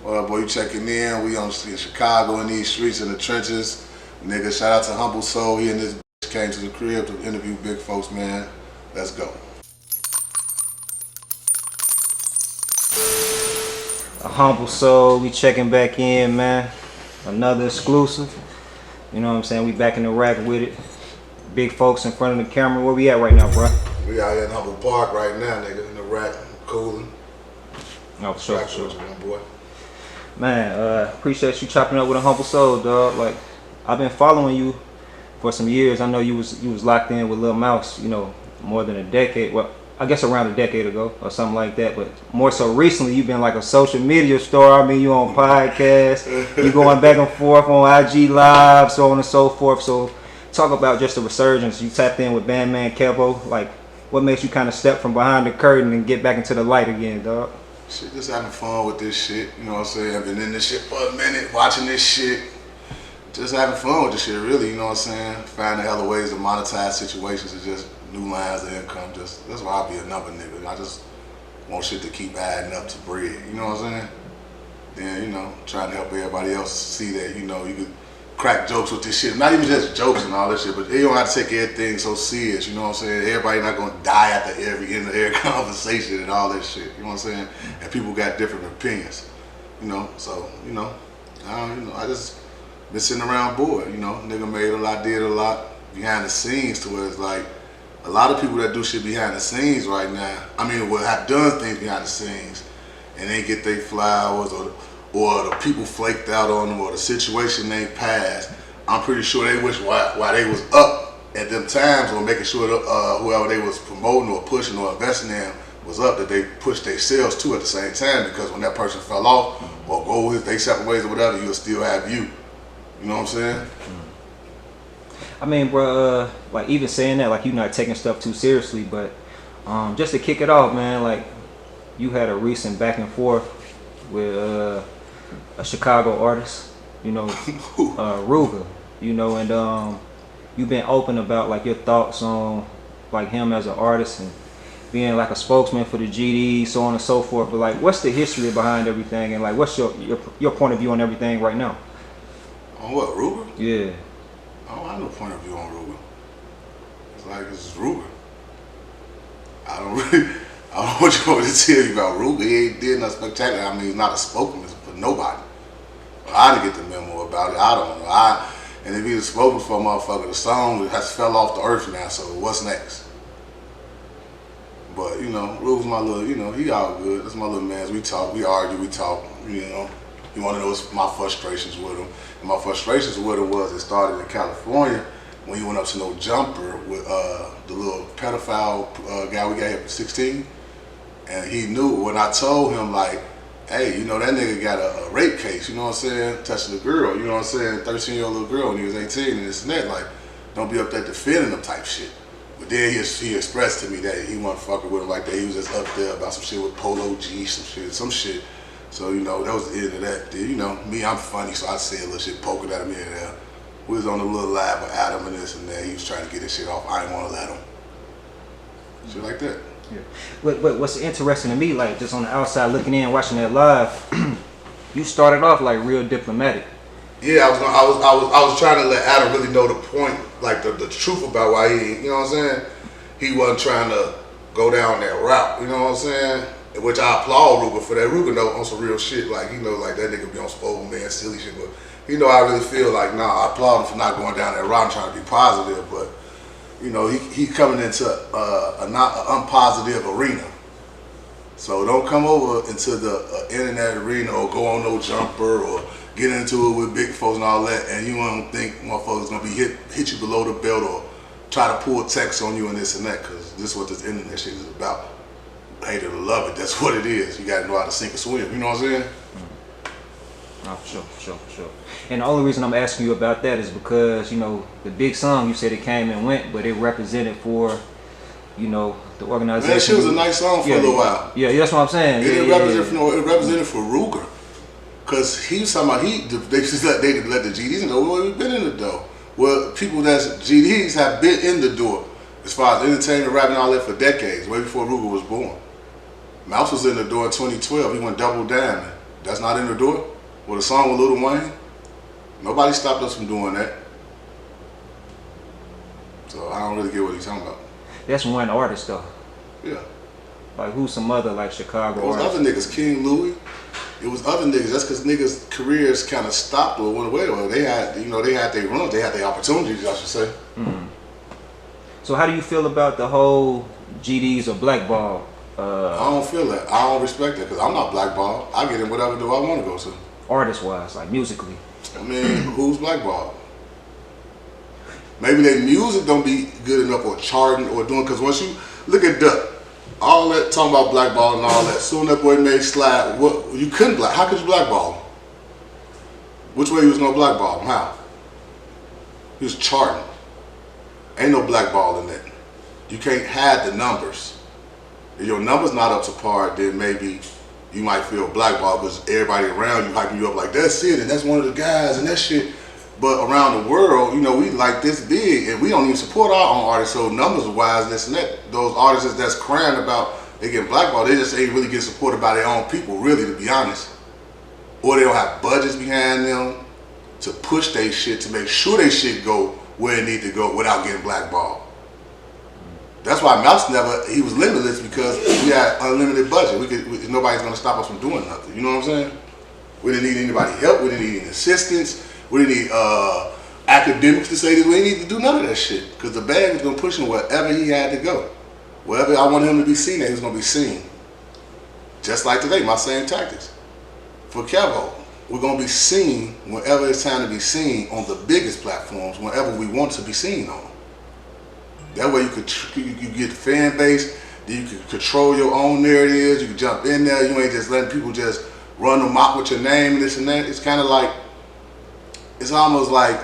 Well, boy, you checking in. We in Chicago in these streets in the trenches. Nigga, shout out to AHumbleSoul. He and this bitch came to the crib to interview big folks, man. Let's go. AHumbleSoul, we checking back in, man. Another exclusive. You know what I'm saying? We back in the rack with it. Big folks in front of the camera. Where we at right now, bro? We out here in Humble Park right now, nigga, in the rack, cooling. Oh, for sure, for sure. Boy. Man, appreciate you chopping up with AHumbleSoul, dog. Like, I've been following you for some years. I know you was locked in with Lil Mouse, you know, more than a decade. Well, I guess around a decade ago or something like that. But more so recently, you've been like a social media star. I mean, you on podcasts, you going back and forth on IG Live, so on and so forth. So talk about just the resurgence. You tapped in with Bandman Kevo. Like, what makes you kind of step from behind the curtain and get back into the light again, dog? Shit, just having fun with this shit. You know what I'm saying? I've been in this shit for a minute, watching this shit. Just having fun with this shit, really. You know what I'm saying? Finding other ways to monetize situations and just new lines of income. Just that's why I be a number nigga. I just want shit to keep adding up to bread. You know what I'm saying? Then, you know, trying to help everybody else see that, you know, you could crack jokes with this shit. Not even just jokes and all this shit, but you don't have to take everything so serious, you know what I'm saying? Everybody not gonna die after every end of every conversation and all that shit, you know what I'm saying? And people got different opinions, you know, so, you know, I just been sitting around bored, you know, nigga made a lot, did a lot behind the scenes to where it's like, a lot of people that do shit behind the scenes right now, I mean, will have done things behind the scenes and they get their flowers or the people flaked out on them or the situation they passed. I'm pretty sure they wish while they was up at them times or making sure that, whoever they was promoting or pushing or investing in was up, that they pushed their sales too at the same time, because when that person fell off or go they separate ways or whatever, you'll still have you. You know what I'm saying? I mean, bro, like even saying that, like you're not taking stuff too seriously, but just to kick it off, man, like you had a recent back and forth with a Chicago artist, you know, Ruger, you know, and you've been open about like your thoughts on like him as an artist and being like a spokesman for the GD, so on and so forth. But like, what's the history behind everything, and like, what's your point of view on everything right now? On what, Ruger? Yeah. I don't have no point of view on Ruger. It's like, it's Ruger. I don't know what you want me to tell you about Ruger. He ain't did nothing spectacular. I mean, he's not a spokesman for nobody. I didn't get the memo about it. I don't know. And if he's a spokesman for a motherfucker, the song has fell off the earth now, so what's next? But, you know, Ruger's my little, you know, he all good. That's my little man. We talk, we argue, we talk, you know. You want to know what's my frustrations with him. And my frustrations with him was, it started in California when he went up to No Jumper with the little pedophile guy we got here for 16. And he knew when I told him, like, hey, you know, that nigga got a rape case, you know what I'm saying, touching a girl, you know what I'm saying, 13-year-old little girl when he was 18 and this and that, like, don't be up there defending him type shit. But then he expressed to me that he wasn't fucking with him like that. He was just up there about some shit with Polo G, some shit. So, you know, that was the end of that. Then, you know, me, I'm funny, so I say a little shit poking at him here and there. We was on a little live with Adam and this and that. He was trying to get this shit off. I didn't want to let him. Shit like that. Yeah. But what's interesting to me, like just on the outside looking in, watching that live, you started off like real diplomatic. Yeah, I was trying to let Adam really know the point, like the truth about why he, you know what I'm saying? He wasn't trying to go down that route, you know what I'm saying? Which I applaud Ruger for that. Ruger know on some real shit, like, you know, like that nigga be on spoken man, silly shit, but you know, I really feel like, nah, I applaud him for not going down that route and trying to be positive, but you know, he coming into a not unpositive arena. So don't come over into the internet arena or go on No Jumper or get into it with big folks and all that, and you don't think motherfuckers gonna be hit you below the belt or try to pull text on you and this and that, because this is what this internet shit is about. Hate it or love it, that's what it is. You gotta know how to sink or swim, you know what I'm saying? Oh, for sure. And the only reason I'm asking you about that is because, you know, the big song, you said it came and went, but it represented for, you know, the organization. Man, that shit was a nice song for a little while. Yeah, that's what I'm saying. It represented for Ruger. Because he was talking about, they let the GDs know, well, we've been in the door. Well, people that's GDs have been in the door as far as entertainment, rapping, and all that for decades, way before Ruger was born. Mouse was in the door in 2012. He went double diamond. That's not in the door. With a song with Lil Wayne, nobody stopped us from doing that. So I don't really get what he's talking about. That's one artist though. Yeah. Like who's some other like Chicago It was artists? other niggas, King Louis. It was other niggas. That's because niggas' careers kind of stopped or went away. Or they had, they had their runs, they had their opportunities, I should say. Mm-hmm. So how do you feel about the whole GDs or blackball? I don't feel that. I don't respect it because I'm not blackballed. I get in whatever door I want to go to. Artist-wise, like musically. I mean, who's blackballed? Maybe their music don't be good enough or charting or doing, because once you look at Duck, all that talking about blackball and all that, soon that boy made slide, you couldn't how could you blackball him? Which way you was gonna blackball him? How? He was charting. Ain't no blackball in that. You can't hide the numbers. If your numbers not up to par, then maybe you might feel blackballed because everybody around you hyping you up like that's it and that's one of the guys and that shit. But around the world, we like this big and we don't even support our own artists. So numbers wise, this and that, those artists that's crying about they getting blackballed, they just ain't really getting supported by their own people, really, to be honest. Or they don't have budgets behind them to push their shit to make sure they shit go where it need to go without getting blackballed. That's why Mouse he was limitless because we had unlimited budget. Nobody's gonna stop us from doing nothing. You know what I'm saying? We didn't need anybody help. We didn't need any assistance. We didn't need academics to say this. We didn't need to do none of that shit because the bag was gonna push him wherever he had to go. Wherever I wanted him to be seen at, he was gonna be seen. Just like today, my same tactics. For Kevo, we're gonna be seen whenever it's time to be seen on the biggest platforms, whenever we want to be seen on. That way you get the fan base, then you can control your own narratives, you can jump in there, you ain't just letting people just run amok with your name and this and that. It's kind of like, it's almost like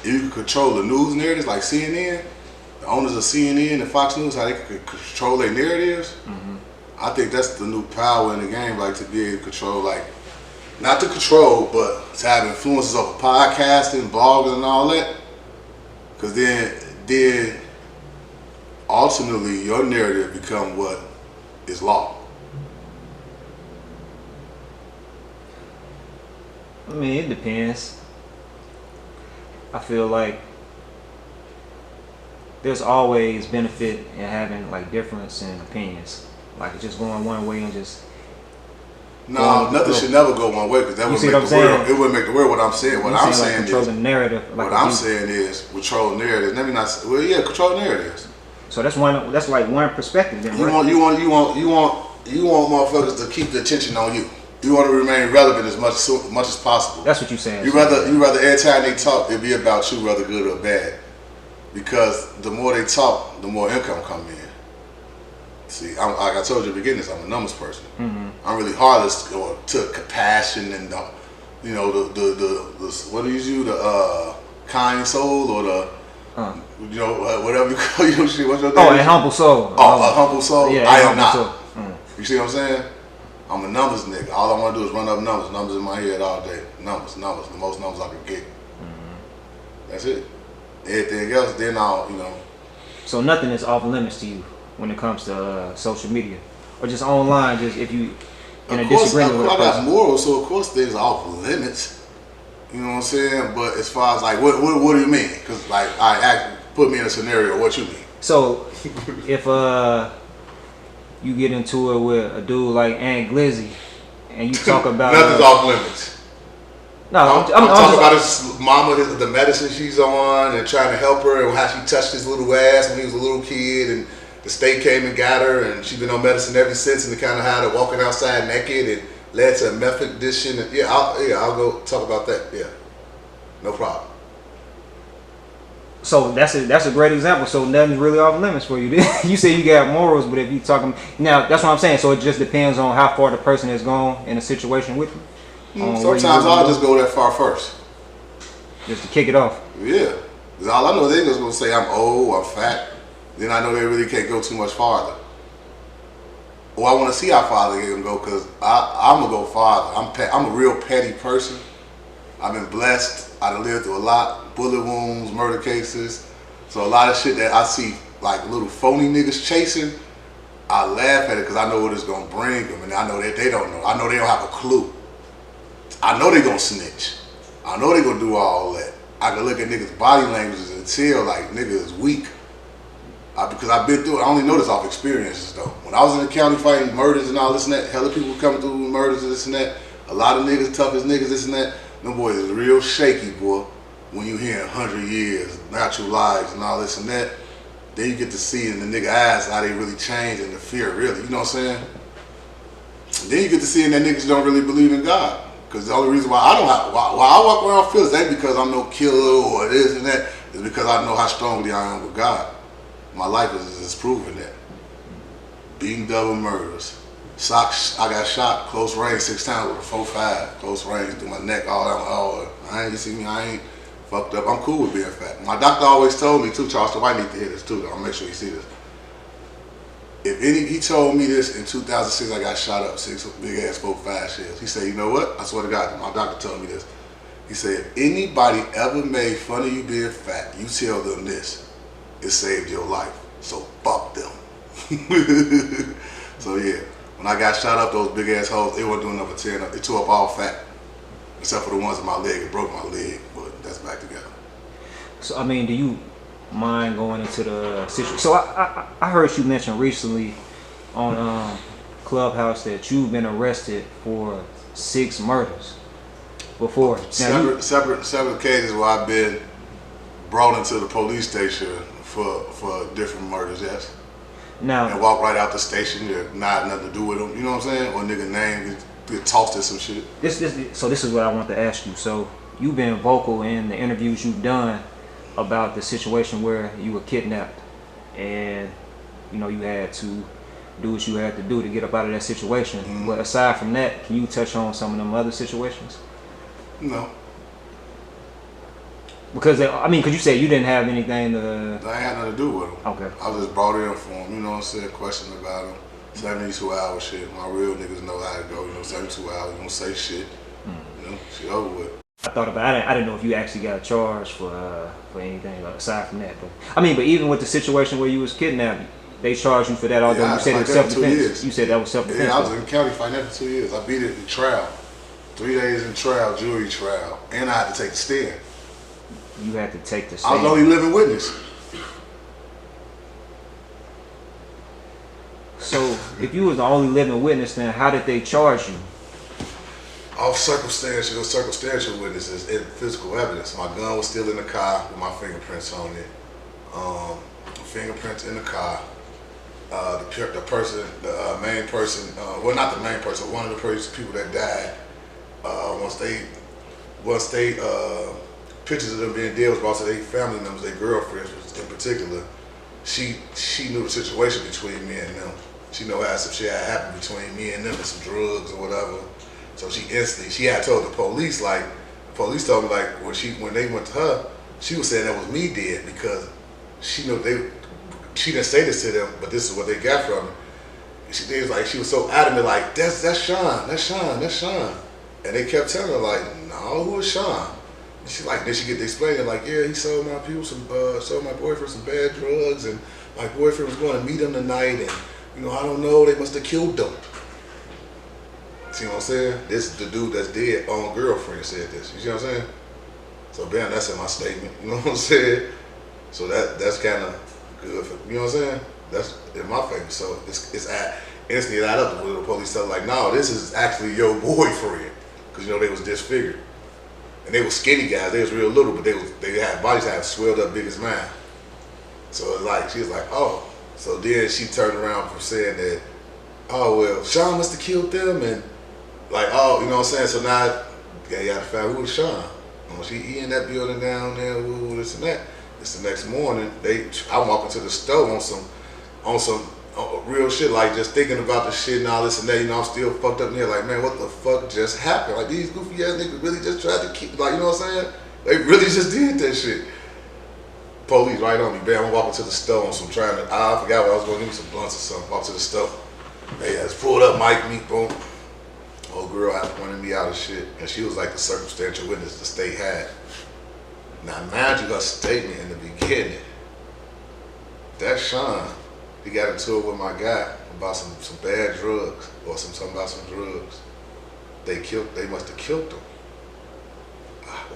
if you can control the news narratives like CNN, the owners of CNN and Fox News, how they can control their narratives. Mm-hmm. I think that's the new power in the game, like to be able to control, like, not to control, but to have influences over podcasting, blogging and all that. Because then ultimately your narrative become what is law. I mean, it depends. I feel like there's always benefit in having like difference in opinions. Like just going one way and just no, nothing should never go one way because that would make the world. It wouldn't make the world. What I'm saying, what I'm saying is control the narrative. What I'm saying is control narratives. Maybe not. Well, yeah, control narratives. So that's one. That's like one perspective. Then, right? You want motherfuckers to keep the attention on you. You want to remain relevant as much as possible. That's what you're saying. You rather every time they talk, it be about you, whether good or bad. Because the more they talk, the more income come in. See, like I told you at the beginning, I'm a numbers person. Mm-hmm. I'm really heartless to compassion and the what do you do, the kind soul or the whatever you call your shit. What's your name? Oh, AHumbleSoul. Oh, AHumbleSoul. Yeah, I am not. Mm. You see what I'm saying? I'm a numbers nigga. All I want to do is run up numbers in my head all day. Numbers, the most numbers I can get. Mm-hmm. That's it. Everything else, then So nothing is off limits to you when it comes to social media, or just online. Just if you in a disagreement with a person. I got morals, so of course things are off limits. You know what I'm saying? But as far as like, what do you mean? Because like, put me in a scenario. What you mean? So if you get into it with a dude like Ant Glizzy, and you talk about nothing's off limits. No, I'm talking about his mama, the medicine she's on, and trying to help her, and how she touched his little ass when he was a little kid, and the state came and got her, and she's been on medicine ever since, and they kind of had her walking outside naked, and led to a meth addiction. And I'll go talk about that. Yeah, no problem. So that's a great example. So nothing's really off limits for you. You say you got morals, but if you talking now, that's what I'm saying. So it just depends on how far the person has gone in a situation with you. Sometimes I'll just go that far first, just to kick it off. Yeah, because all I know they're just gonna say I'm old, I'm fat. Then I know they really can't go too much farther. Or I want to see how far they can go because I'm gonna go farther. I'm a real petty person. I've been blessed. I've lived through a lot, bullet wounds, murder cases. So a lot of shit that I see like little phony niggas chasing, I laugh at it because I know what it's gonna bring them, and I know that they don't know. I know they don't have a clue. I know they gonna snitch. I know they gonna do all that. I can look at niggas' body languages and tell like niggas is weak. Because I've been through it. I only know this off experiences though. When I was in the county fighting murders and all this and that, hella people coming through with murders and this and that. A lot of niggas, tough as niggas, this and that. Them boys is real shaky, boy. When you hear 100 years, natural lives and all this and that, then you get to see in the nigga eyes how they really change and the fear really, you know what I'm saying? And then you get to see in that niggas don't really believe in God. Because the only reason why I walk around fearless ain't because I'm no killer or this and that. It's because I know how strongly I am with God. My life is proving that. Beating double murders. I got shot close range 6 times with a 4.5. Close range through my neck, all that. You see me, I ain't fucked up. I'm cool with being fat. My doctor always told me too, Charles, so I need to hear this too, though. I'll make sure you see this. He told me this in 2006, I got shot up 6 big ass 4.5 shells. He said, you know what? I swear to God, my doctor told me this. He said, if anybody ever made fun of you being fat, you tell them this. It saved your life. So fuck them. So yeah, when I got shot up, those big ass holes, they weren't doing nothing but tearing up. It tore up all fat. Except for the ones in my leg. It broke my leg, but that's back together. So I mean, do you mind going into the situation? So I heard you mention recently on Clubhouse that you've been arrested for 6 murders before. Now separate cases where I've been brought into the police station for different murders, yes. Now and walk right out the station, not nothing to do with them. You know what I'm saying? Or nigga name get tossed in some shit. This is what I want to ask you. So you've been vocal in the interviews you've done about the situation where you were kidnapped, and you know you had to do what you had to do to get up out of that situation. Mm-hmm. But aside from that, can you touch on some of them other situations? No. Because because you said you didn't have anything to. I had nothing to do with them. Okay. I was just brought in for them. You know what I'm saying? Question about them. 72 hour shit. My real niggas know how to go. You know, 72 hours. You don't say shit. You know, shit over with. I thought about it. I didn't know if you actually got charged for anything aside from that. But even with the situation where you was kidnapped, they charged you for that. Although you said it was self-defense. You said that was self-defense. Yeah, I was in the county fighting that for 2 years. I beat it in trial. 3 days in trial, jury trial, and I had to take the stand. You had to take the stand. I was only living witness. So, if you was the only living witness, then how did they charge you? Off circumstantial witnesses and physical evidence. My gun was still in the car with my fingerprints on it. Fingerprints in the car. The main person, well, not the main person, one of the people that died. Once they pictures of them being dead was brought to their family members, their girlfriends in particular. She knew the situation between me and them. She know how some shit had happened between me and them and some drugs or whatever. So she had told the police, like, the police told me, like, when they went to her, she was saying that was me dead because she knew she didn't say this to them, but this is what they got from me. She was so adamant, like, that's Sean. And they kept telling her, like, no, who is Sean? And she like, then she get to explaining, like, yeah, he sold my boyfriend some bad drugs, and my boyfriend was going to meet him tonight, and I don't know, they must have killed them. See what I'm saying? This is the dude that's dead on girlfriend said this. You see what I'm saying? So bam, that's in my statement. You know what I'm saying? So that's kind of good for, you know what I'm saying? That's in my favor. So it's instantly add up to the police tell like, no, this is actually your boyfriend, because they was disfigured. And they were skinny guys. They was real little, but they had bodies that had swelled up big as mine. So it's like she was like, oh. So then she turned around from saying that, oh well, Sean must have killed them, and like, oh, you know what I'm saying. So now, you got to find out who was Sean. He in that building down there, this and that. It's the next morning. I walk into the store on some real shit, like just thinking about the shit and all this and that. I'm still fucked up in here, like, man, what the fuck just happened? Like, these goofy ass niggas really just tried to keep, like, you know what I'm saying? They really just did that shit. Police right on me, bam, I'm walking to the store on some I forgot what I was going to give me some blunts or something. Walk to the store. They just pulled up, mic me, boom. Old girl had pointed me out of shit, and she was like the circumstantial witness the state had. Now, mind you, her statement in the beginning, that's Sean. he got into it with my guy about some bad drugs or something about some drugs. They must have killed him.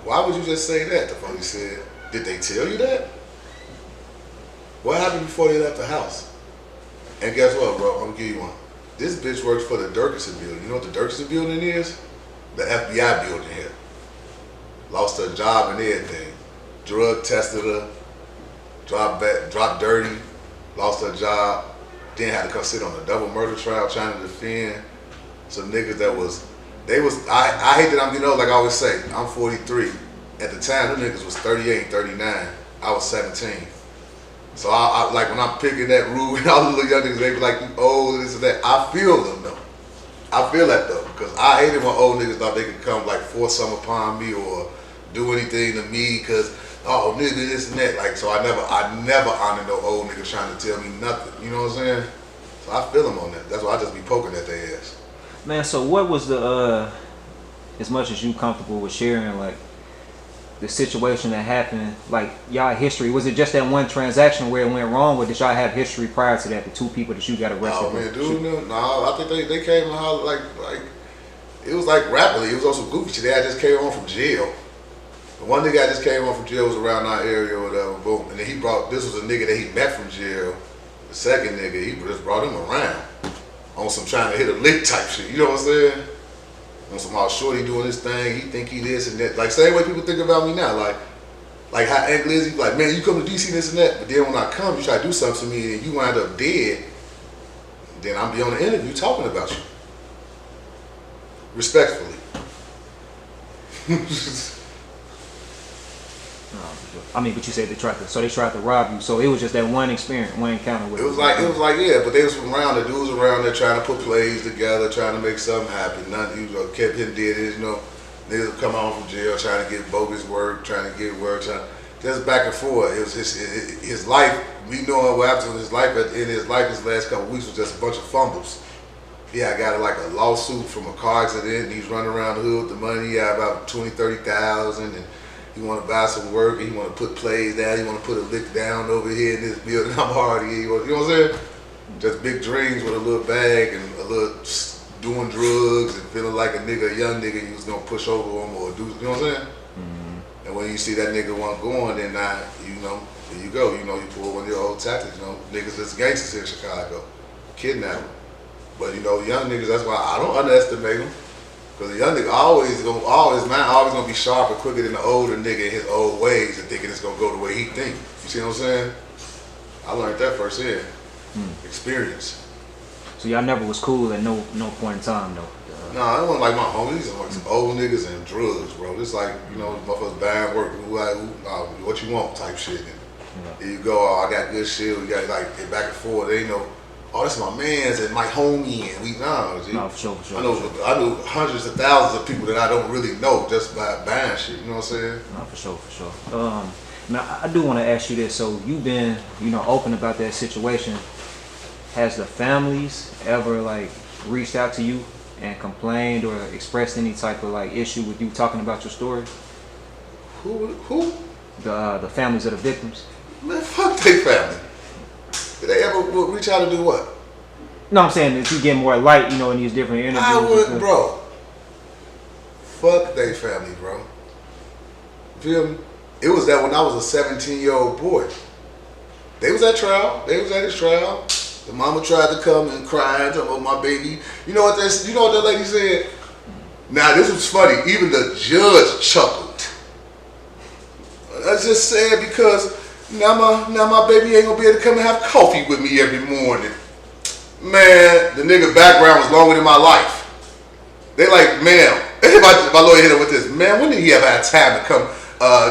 Why would you just say that? The police said, did they tell you that? What happened before they left the house? And guess what, bro? I'm gonna give you one. This bitch works for the Durkison building. You know what the Durkison building is? The FBI building here. Lost her job and everything. Drug tested her, dropped dirty, lost her job, then had to come sit on a double murder trial trying to defend some niggas that was, I hate that I'm, like I always say, I'm 43. At the time, them niggas was 38, 39. I was 17. So I like when I'm picking that rule and all the little young niggas, they be like, you old, this and that. I feel them though. I feel that though, because I hated when old niggas thought they could come like force something upon me or do anything to me because, oh nigga, this and that. Like, so I never honor no old niggas trying to tell me nothing. You know what I'm saying? So I feel them on that. That's why I just be poking at their ass. Man, so what was the, as much as you comfortable with sharing, like, the situation that happened, like, y'all history, was it just that one transaction where it went wrong, or did y'all have history prior to that, the two people that you got arrested? Oh man, dude, no, I think they came and hollered like, it was like rapidly, it was also goofy shit. They had just came home from jail. The one nigga I just came home from jail was around our area or whatever, boom, and then this was a nigga that he met from jail. The second nigga, he just brought him around on some trying to hit a lick type shit, you know what I'm saying? On some all shorty doing this thing, he think he this and that. Like same way people think about me now, like how Aunt Lizzie, like, man, you come to DC this and that, but then when I come, you try to do something to me and you wind up dead, then I'll be on the interview talking about you. Respectfully. I mean, but you said they tried to rob you. So it was just that one experience, one encounter with it was like yeah, but they was around, the dudes around there trying to put plays together, trying to make something happen. Nothing, kept hitting dead ends, niggas would come home from jail trying to get bogus work, trying to get work, just back and forth. It was his life, we know what happened in his life, but in his life, his last couple of weeks was just a bunch of fumbles. Yeah, I got like a lawsuit from a car accident, and he's running around the hood with the money, he had about 20, 30,000, and he want to buy some work, and he want to put plays down, he want to put a lick down over here in this building. I'm hard, you know what I'm saying? Just big dreams with a little bag and a little doing drugs and feeling like a young nigga you was gonna push over him or do, you know what I'm saying? Mm-hmm. And when you see that nigga want going, then now, there you go, you pull one of your old tactics, niggas that's gangsters in Chicago, kidnap them. But young niggas, that's why I don't underestimate them. Because the young nigga always gonna be sharper, quicker than the older nigga in his old ways and thinking it's gonna go the way he think. You see what I'm saying? I learned that firsthand. Experience. So y'all never was cool at no point in time though? Nah, it wasn't like my homies. It was like some old niggas and drugs, bro. It's like, motherfuckers buying work, what you want type shit. And here you go, I got good shit, we got like get back and forth. They that's my man's and my homie, and No, for sure. I know hundreds of thousands of people that I don't really know just by buying shit. You know what I'm saying? No, for sure. Now I do want to ask you this. So you've been, open about that situation. Has the families ever reached out to you and complained or expressed any type of issue with you talking about your story? Who? The families of the victims. Man, fuck they family. Did they ever reach out to do what? No, I'm saying that you get more light, in these different interviews. I would, bro. Fuck they family, bro. Feel me? It was that when I was a 17-year-old boy. They was at trial. They was at his trial. The mama tried to come and cry and talk about my baby. You know what that lady said? Now this was funny. Even the judge chuckled. I just said because now my baby ain't gonna be able to come and have coffee with me every morning. Man, the nigga background was longer than my life. They like, ma'am, my lawyer hit her with this, man, when did he ever have time to come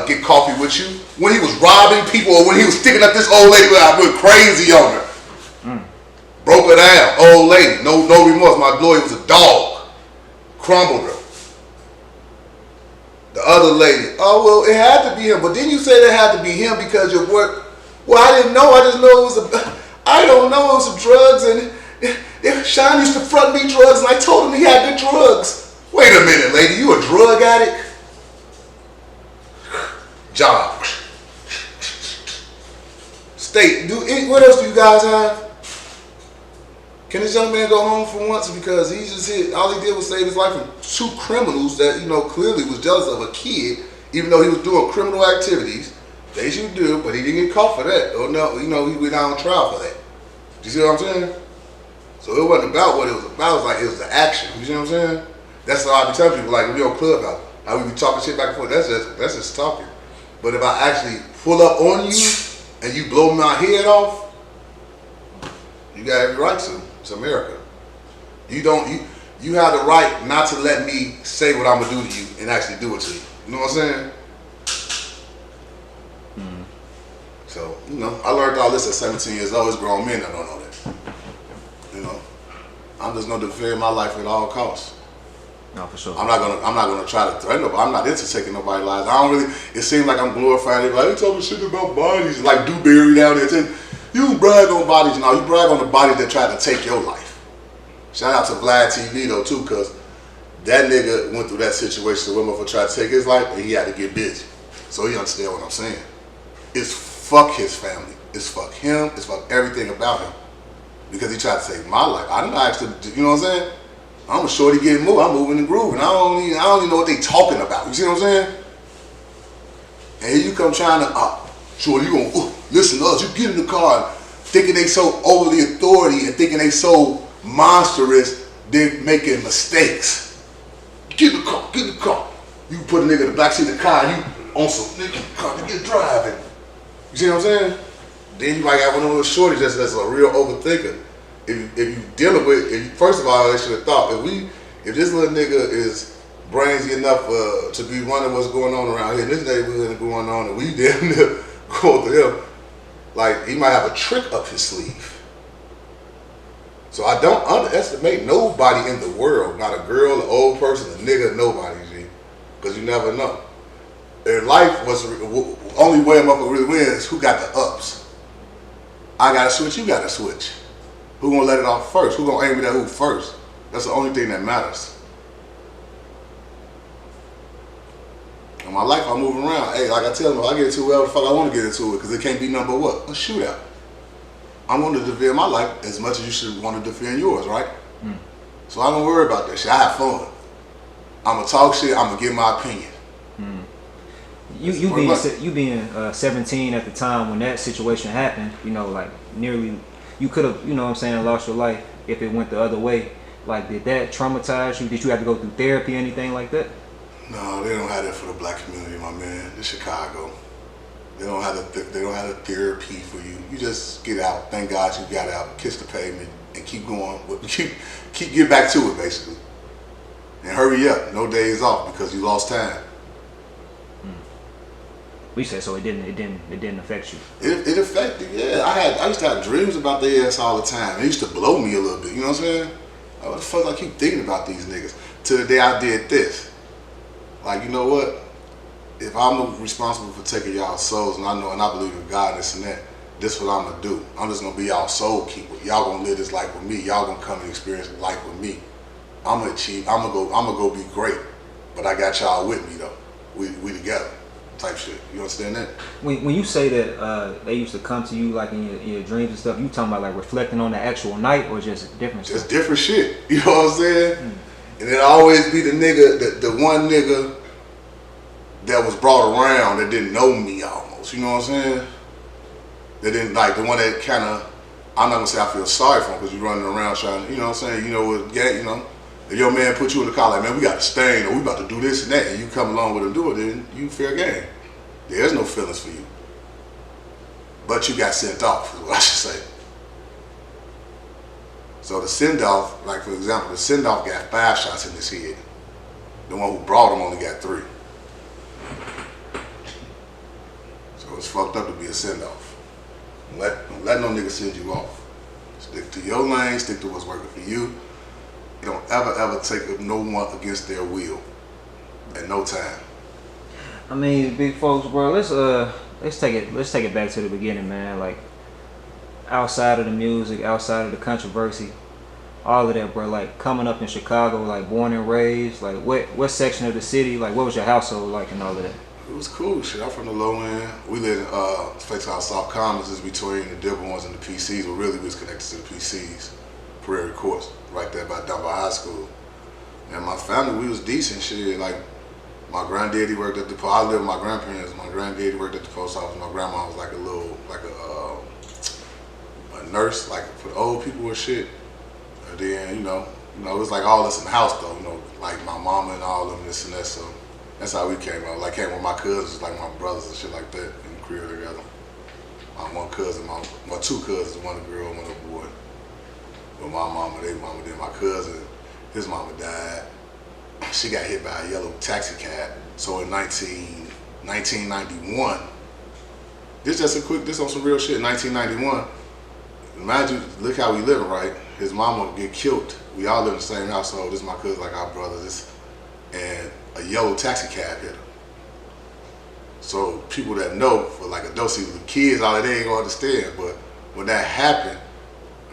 get coffee with you? When he was robbing people or when he was sticking up this old lady I went crazy on her. Broke her down, old lady, no remorse. My lawyer was a dog. Crumbled her. The other lady, oh, well, it had to be him. But then you said it had to be him because your work. Well, I didn't know. I just know it was I don't know, it was some drugs. And Sean used to front me drugs, and I told him he had good drugs. Wait a minute, lady. You a drug addict? Job. State. What else do you guys have? Can this young man go home for once because he just hit, all he did was save his life from 2 criminals that, you know, clearly was jealous of a kid, even though he was doing criminal activities. They should do it, but he didn't get caught for that. Or no, you know, he went out on trial for that. You see what I'm saying? So it wasn't about what it was about, it was the action. You see what I'm saying? That's what I be telling people, like, we on Clubhouse, how we be talking shit back and forth, that's just talking. But if I actually pull up on you and you blow my head off, you got every right to. It's America. You have the right not to let me say what I'm gonna do to you and actually do it to you. You know what I'm saying? Mm-hmm. So, you know, I learned all this at 17 years old. It's grown men that don't know that. You know, I'm just gonna defend my life at all costs. No, for sure. I'm not gonna try to threaten nobody. I'm not into taking nobody's lives. I don't really. It seems like I'm glorifying it. Like, they talking shit about bodies, like Dewberry down there. You brag on bodies now. You brag on the bodies that tried to take your life. Shout out to Vlad TV though too, cause that nigga went through that situation. The woman tried to take his life, and he had to get busy. So he understand what I'm saying. It's fuck his family. It's fuck him. It's fuck everything about him, because he tried to take my life. I didn't actually. You know what I'm saying? I'm a shorty getting moved. I'm moving and grooving. I don't even know what they talking about. You see what I'm saying? And here you come trying to, shorty, you gonna listen to us. You get in the car thinking they so overly authority and thinking they so monstrous, they're making mistakes. Get in the car, get in the car. You put a nigga in the back seat of the car and you on some nigga car to get driving. You see what I'm saying? Then you might have one of those shorties that's a real overthinker. If you dealing with, first of all, they should have thought, if this little nigga is brazy enough to be wondering what's going on around here in this neighborhood and going on, and we damn near go to him, like, he might have a trick up his sleeve. So I don't underestimate nobody in the world, not a girl, an old person, a nigga, nobody, G, because you never know. In life, only way a motherfucker really wins is who got the ups. I got to switch, you got to switch. Who gonna let it off first? Who gonna aim it at who first? That's the only thing that matters. In my life, I move around. Hey, like I tell them, if I get into whatever the fuck I want to get into it, because it can't be nothing but what? A shootout. I'm going to defend my life as much as you should want to defend yours, right? Mm. So I don't worry about that shit. I have fun. I'm gonna talk shit. I'm gonna give my opinion. Mm. You being 17 at the time when that situation happened, you know, like nearly. You could have, you know what I'm saying, lost your life if it went the other way. Like, did that traumatize you? Did you have to go through therapy or anything like that? No, they don't have that for the black community, my man. It's Chicago. They don't have the therapy for you. You just get out. Thank God you got out. Kiss the pavement and keep going. Keep get back to it, basically. And hurry up. No days off because you lost time. We said so. It didn't affect you. It affected. Yeah, I used to have dreams about their ass all the time. It used to blow me a little bit. You know what I'm saying? Like, what the fuck I keep thinking about these niggas? Till the day I did this. Like, you know what? If I'm responsible for taking y'all's souls, and I believe in God, this and that, this is what I'm gonna do. I'm just gonna be y'all soul keeper. Y'all gonna live this life with me. Y'all gonna come and experience life with me. I'm gonna achieve. I'm gonna go be great. But I got y'all with me though. We together. Type shit. You understand that? When you say that they used to come to you like in your dreams and stuff, you talking about like reflecting on the actual night or just different stuff? Just different shit. You know what I'm saying? Mm. And it'll always be the nigga, the one nigga that was brought around that didn't know me almost. You know what I'm saying? That didn't, like, the one that kind of, I'm not gonna say I feel sorry for him because you're running around trying to, you know what I'm saying? You know what, yeah, you know. If your man put you in the car like, man, we got to stain or we about to do this and that, and you come along with him do it, then you fair game. There's no feelings for you. But you got sent off, is what I should say. So the send-off, like for example, the send-off got 5 shots in his head. The one who brought him only got 3. So it's fucked up to be a send-off. Don't let no nigga send you off. Stick to your lane, stick to what's working for you. You don't ever take no one against their will at no time. I mean, big folks, bro. Let's take it back to the beginning, man. Like, outside of the music, outside of the controversy, all of that, bro. Like, coming up in Chicago, like born and raised, like what section of the city, like what was your household like and all of that? It was cool, shit. I'm from the low end. We live in a place called South Commons, is between the Dearborns and the PCs. Well, really, we was connected to the PCs. Prairie Courts, right there down by high school. And my family, we was decent shit. Like my granddaddy worked at the post. I lived with my grandparents. My granddaddy worked at the post office. My grandma was like a nurse, like for the old people and shit. And then it was like all us in the house though. Like my mama and all of them, this and that. So that's how we came out. Like came with my cousins, like my brothers and shit like that in the crib together. My one cousin, my two cousins, one a girl, one a boy. But my mama, then my cousin, his mama died. She got hit by a yellow taxi cab. So in 1991, this on some real shit. 1991, imagine, look how we living, right? His mama get killed. We all live in the same household. This is my cousin, like our brothers. And a yellow taxi cab hit her. So people that know, for like adults, the kids, all that, they ain't gonna understand. But when that happened,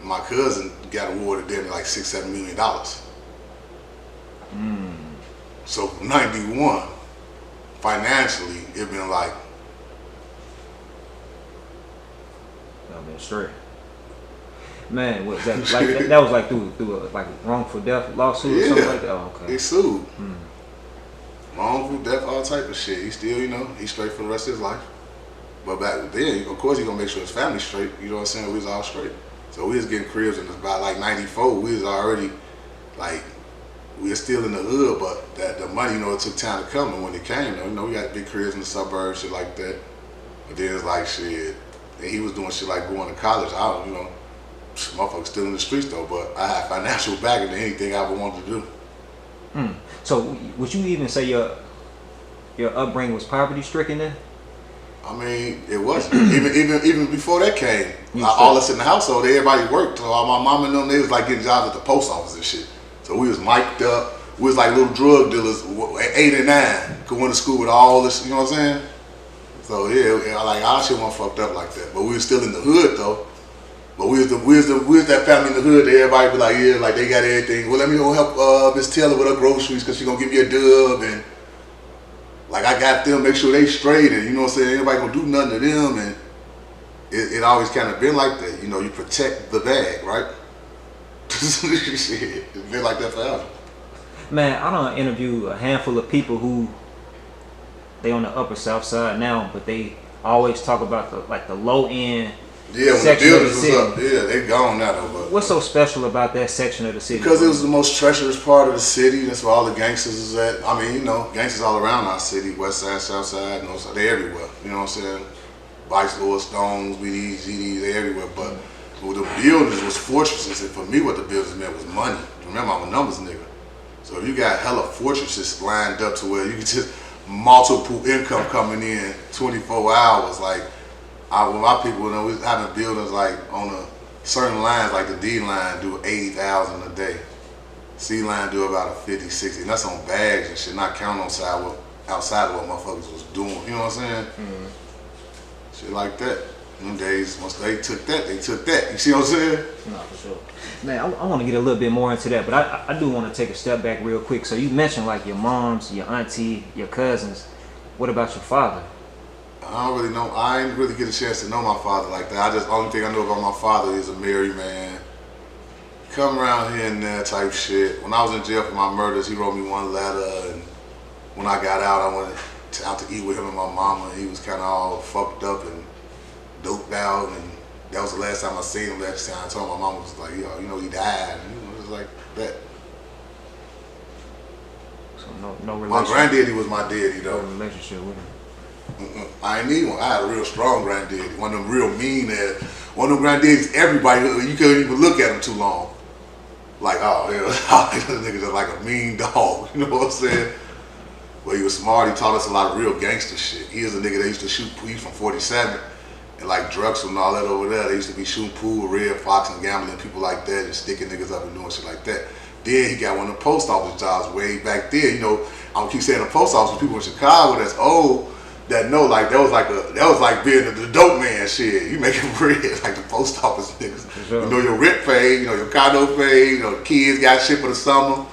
my cousin got awarded them like $6-7 million. So from 91, financially, it been like. I've been straight. Man, was that like that was like through a like wrongful death lawsuit or something like that? Oh, okay. They sued. Wrongful death, all type of shit. He still, he's straight for the rest of his life. But back then, of course, he gonna make sure his family's straight. You know what I'm saying? We was all straight. So we was getting cribs, and about like 94, we was already like, we were still in the hood, but the money, it took time to come. And when it came, we got big cribs in the suburbs, shit like that. But then it's like shit. And he was doing shit like going to college. Motherfuckers still in the streets though, but I had financial backing than anything I ever wanted to do. So would you even say your upbringing was poverty stricken then? I mean, it wasn't. even before that came, all us in the household, everybody worked. So my mom and them, they was like getting jobs at the post office and shit. So we was mic'd up. We was like little drug dealers, 8 and 9, going to school with all this. You know what I'm saying? So yeah, like our shit wasn't fucked up like that. But we was still in the hood though. But we was that family in the hood that everybody be like, yeah, like they got everything. Well, let me go help Miss Taylor with her groceries because she gonna give me a dub, and like I got them, make sure they straight, and you know what I'm saying, anybody gonna do nothing to them, and it always kind of been like that. You protect the bag, right? Shit, it's been like that forever. Man, I done interviewed a handful of people who they on the upper south side now, but they always talk about the low end. Yeah, when the buildings was up, they gone now though. But what's so special about that section of the city? Because it was the most treacherous part of the city. That's where all the gangsters is at. I mean, gangsters all around our city, west side, south side, north side, they everywhere. You know what I'm saying? Vice Lord, Stones, BDs, GDs, they everywhere. But the buildings was fortresses, and for me, what the buildings meant was money. Remember, I'm a numbers nigga. So if you got hella fortresses lined up to where you can just multiple income coming in 24 hours, like. With my people, we was having buildings like on a certain lines, like the D line do 80,000 a day. C line do about a 50, 60, and that's on bags and shit, not counting outside of what motherfuckers was doing. You know what I'm saying? Shit like that. Them days, once they took that, they took that. You see what I'm saying? No, for sure. Man, I want to get a little bit more into that, but I do want to take a step back real quick. So you mentioned like your moms, your auntie, your cousins. What about your father? I don't really know. I didn't really get a chance to know my father like that. Only thing I know about my father is a married man. Come around here and there type shit. When I was in jail for my murders, he wrote me one letter, and when I got out, I went out to eat with him and my mama. He was kind of all fucked up and doped out, and that was the last time I seen him. Last time I told my mama was like, he died. And it was like that. So no relationship. My granddaddy was my daddy though. No relationship with him. I ain't need one. I had a real strong granddaddy. One of them real mean ass. One of them granddaddies, everybody, you couldn't even look at him too long. Like, this nigga just like a mean dog. You know what I'm saying? But he was smart. He taught us a lot of real gangster shit. He was a nigga that used to shoot pool from 47 and like drugs and all that over there. They used to be shooting pool with Red Fox and gambling, people like that, and sticking niggas up and doing shit like that. Then he got one of the post office jobs way back then. I'm gonna keep saying the post office, people in Chicago that's old, that know, like that was like being the dope man shit. You making bread like the post office niggas. Sure. Your rent paid, your condo paid, the kids got shit for the summer.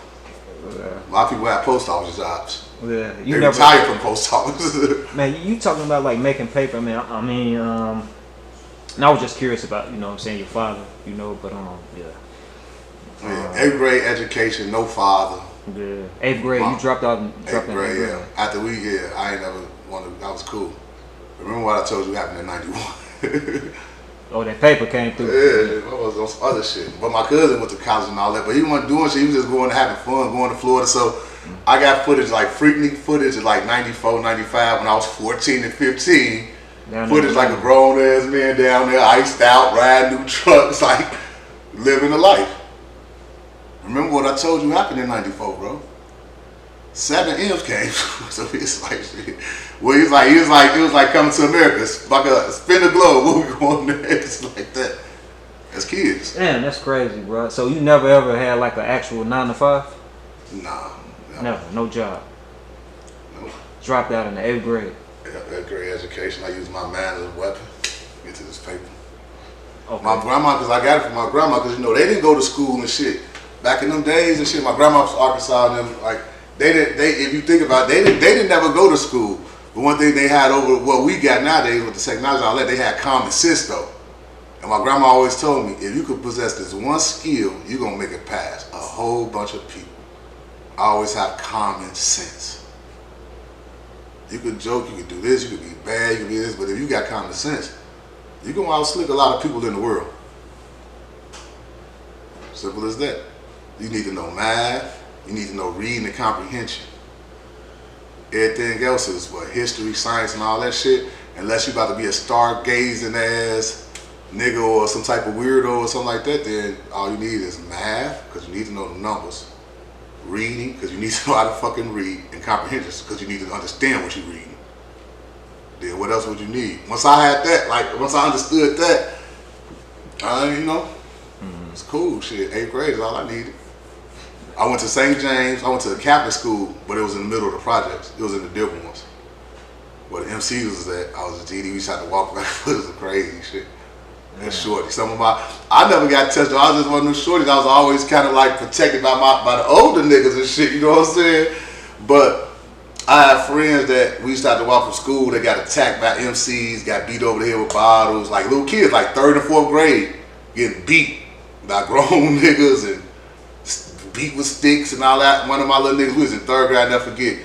Yeah. A lot of people have post office jobs. Yeah, they retired from post office. Man, you talking about like making paper, man. I mean, and I was just curious about, what I'm saying, your father, but yeah. Yeah, 8th grade education, no father. Yeah. 8th grade, you dropped out. Eighth grade, yeah. After I ain't never wanted. That was cool. Remember what I told you happened in '91? Oh, that paper came through. Yeah, what was on some other shit. But my cousin went to college and all that, but he wasn't doing shit. He was just going to having fun, going to Florida. So I got footage, like freaking footage of like 94, 95 when I was 14 and 15. Footage like a grown ass man down there, iced out, riding new trucks, like living a life. Remember what I told you happened in '94, bro? 7 M's came, so it's like shit. Well, it was like coming to America. It's like a spin the globe. Where we going next? Like that. As kids. Damn, that's crazy, bro. So you never ever had like an actual 9 to 5? Nah. Never. No job. No. Dropped out in the 8th grade. Yeah, 8th grade education. I used my mind as a weapon. Get to this paper. Okay. My grandma, because I got it from my grandma, because they didn't go to school and shit. Back in them days and shit, my grandma was Arkansas and them, like, if you think about it, they didn't never go to school. But one thing they had over what we got nowadays with the technology and all that, they had common sense though. And my grandma always told me, if you could possess this one skill, you're gonna make it past a whole bunch of people. I always have common sense. You could joke, you could do this, you could be bad, you could be this, but if you got common sense, you're gonna outslick a lot of people in the world. Simple as that. You need to know math, you need to know reading and comprehension. Everything else is what history, science, and all that shit. Unless you about to be a stargazing ass nigga or some type of weirdo or something like that, then all you need is math, because you need to know the numbers. Reading, because you need to know how to fucking read, and comprehension, because you need to understand what you're reading. Then what else would you need? Once I had that, once I understood that, it's cool. Shit, 8th grade is all I needed. I went to St. James. I went to a Catholic school, but it was in the middle of the projects. It was in the Dearborns. Where the MC was at, I was a GD. We just had to walk back. It was crazy shit. And shorty. I never got touched. I was just one of them shorties. I was always kind of like protected by the older niggas and shit. You know what I'm saying? But I had friends that we used to have to walk from school. They got attacked by MCs, got beat over the head with bottles. Like little kids, like 3rd and 4th grade, getting beat by grown niggas and beat with sticks and all that. One of my little niggas, we was in 3rd grade, I never forget.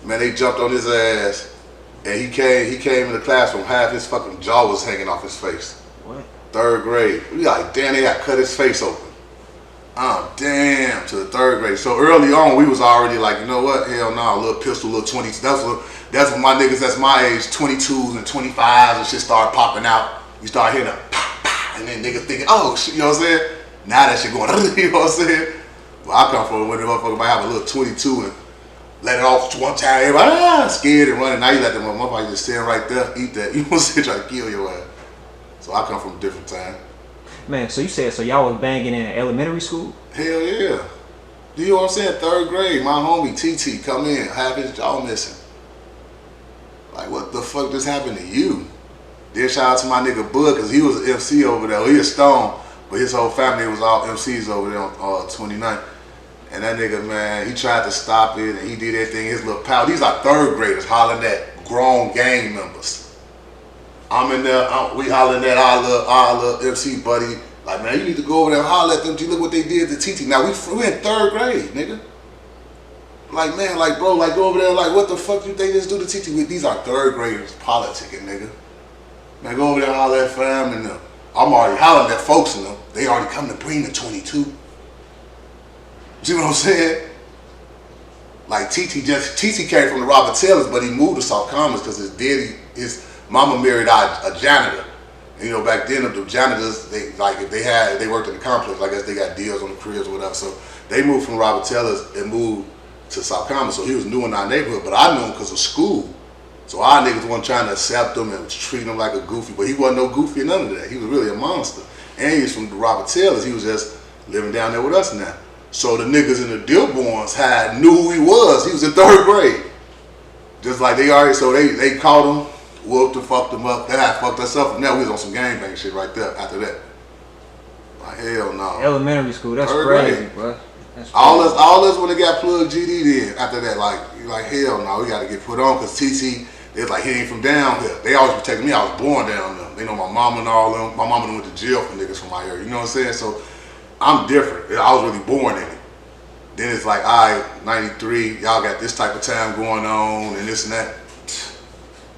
Man, they jumped on his ass, and he came in the classroom, half his fucking jaw was hanging off his face. What? 3rd grade. We like, damn, they got cut his face open. Damn, to the 3rd grade. So early on, we was already like, you know what? Hell no, a little pistol, little 20s. That's when my niggas that's my age, 22s and 25s and shit started popping out. You start hearing a pop, pop, and then niggas thinking, oh shit, you know what I'm saying? Now that shit going, you know what I'm saying? Well, I come from when the motherfucker might have a little 22 and let it off one time, everybody scared and running. Now you let the motherfucker just stand right there, eat that. You know what I'm saying? Try to kill your ass. So I come from a different time. Man, so you said, so y'all was banging in elementary school? Hell yeah. Do you know what I'm saying? 3rd grade, my homie TT come in, have his jaw missing. Like, what the fuck just happened to you? Then shout out to my nigga Bud, because he was an MC over there. He a Stone, but his whole family was all MCs over there on 29th. And that nigga, man, he tried to stop it, and he did everything. His little pal, these are 3rd graders hollering at grown gang members. I'm in there, we hollering at our little MC buddy. Like, man, you need to go over there and holler at them. Look what they did to TT. Now, we in 3rd grade, nigga. Like, man, like, bro, like, go over there, like, what the fuck you think this do to TT? These are 3rd graders politicking, nigga. Man, go over there and holler at fam and them. I'm already hollering at folks in them. They already come to bring the 22. See what I'm saying? Like, TT came from the Robert Taylors, but he moved to South Commons because his mama married a janitor. And, you know, back then the janitors, they worked in the complex. I guess they got deals on the cribs or whatever. So they moved from Robert Taylor's and moved to South Commons. So he was new in our neighborhood, but I knew him because of school. So our niggas wasn't trying to accept him and treat him like a goofy, but he wasn't no goofy or none of that. He was really a monster. And he was from the Robert Taylors. He was just living down there with us now. So the niggas in the Dearborns knew who he was. He was in 3rd grade. Just like they already, so they caught him, whooped him, fucked him up. That had fucked us up. From there, we was on some gangbang shit right there after that. Like, hell no. Elementary school, that's crazy, bro. All this when they got plugged GD then. After that, like hell no, we got to get put on because TT, they was like, he ain't from down here. They always protected me. I was born down there. They know my mama and all them. My mama went to jail for niggas from my area. You know what I'm saying? So I'm different. I was really born in it. Then it's like, all right, 93, y'all got this type of time going on and this and that.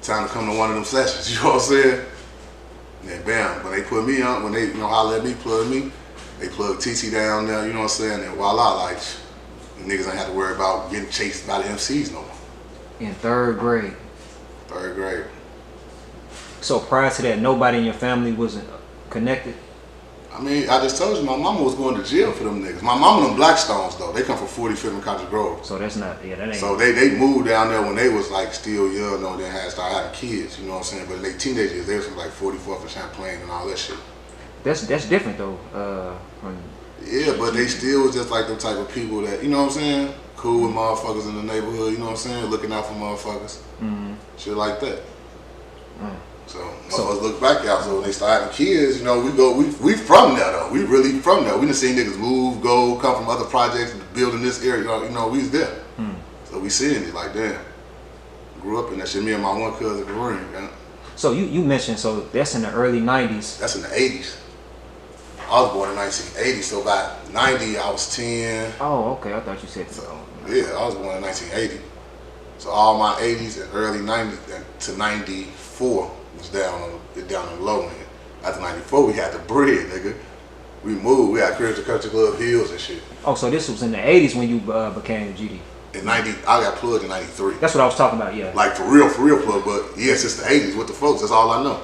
Time to come to one of them sessions, you know what I'm saying? And then bam, when they put me on, when they, holler at me, plug me, they plug TT down there, you know what I'm saying? And voila, like, the niggas ain't have to worry about getting chased by the MCs no more. In 3rd grade. 3rd grade. So prior to that, nobody in your family wasn't connected? I mean, I just told you, my mama was going to jail for them niggas. My mama them Blackstones, though. They come from 45th and Cottage Grove. So that's not, yeah, that ain't. So they moved down there when they was like still young, though, then started having kids, you know what I'm saying? But in their teenage years, they was from like 44th and Champlain and all that shit. That's different, though. Yeah, but they still was just like the type of people that, you know what I'm saying? Cool with motherfuckers in the neighborhood, you know what I'm saying? Looking out for motherfuckers. Mm-hmm. Shit like that. Mm. So motherfuckers look back out. So when they start having kids, you know, we from there though. We really from there. We done seen niggas move, go, come from other projects, build in this area. You know, we was there. Mm. So we seeing it like damn. Grew up in that shit. Me and my one cousin Kareem. Yeah. So you mentioned, so that's in the early 90s. That's in the 80s. I was born in 1980, so by 90 I was 10. Oh, okay. I thought you said so. Yeah, I was born in 1980. So all my 80s and early 90s to 94 was down on the low end. After 94, we had the bread, nigga. We moved. We had cribs to Country Club Hills and shit. Oh, so this was in the 80s when you became GD? In 90, I got plugged in 93. That's what I was talking about, yeah. Like for real plug, but yeah, since the 80s with the folks, that's all I know.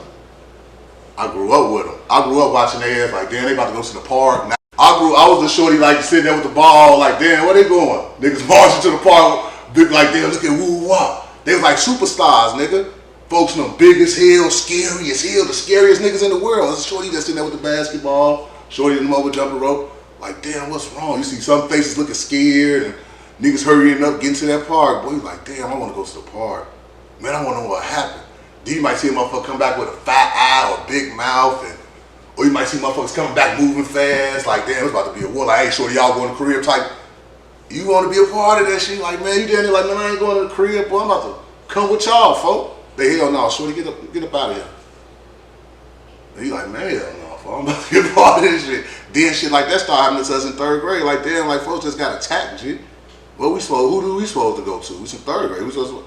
I grew up with them. I grew up watching their ass like, damn, they about to go to the park. I was the shorty like sitting there with the ball, like, damn, where they going? Niggas marching to the park, big like, damn, look at woo-wah. They was like superstars, nigga. Folks in them big as hell, scary as hell, the scariest niggas in the world. It's a shorty that's sitting there with the basketball, shorty in the mobile jumper rope. Like, damn, what's wrong? You see some faces looking scared and niggas hurrying up, getting to that park. Boy, you like, damn, I want to go to the park. Man, I want to know what happened. Then you might see a motherfucker come back with a fat eye or a big mouth, or you might see motherfuckers coming back moving fast, like, damn, it's about to be a war. Like, hey, shorty, y'all going to the crib type. You want to be a part of that shit? Like, man, you down there like, man, I ain't going to the crib, boy. I'm about to come with y'all, folk. They hell no, shorty, get up out of here. And you like, man, hell no, folk. I'm about to be a part of this shit. Then shit like that started happening to us in 3rd grade. Like, damn, like, folks just got attacked and shit. Who do we supposed to go to? We in 3rd grade. We supposed to,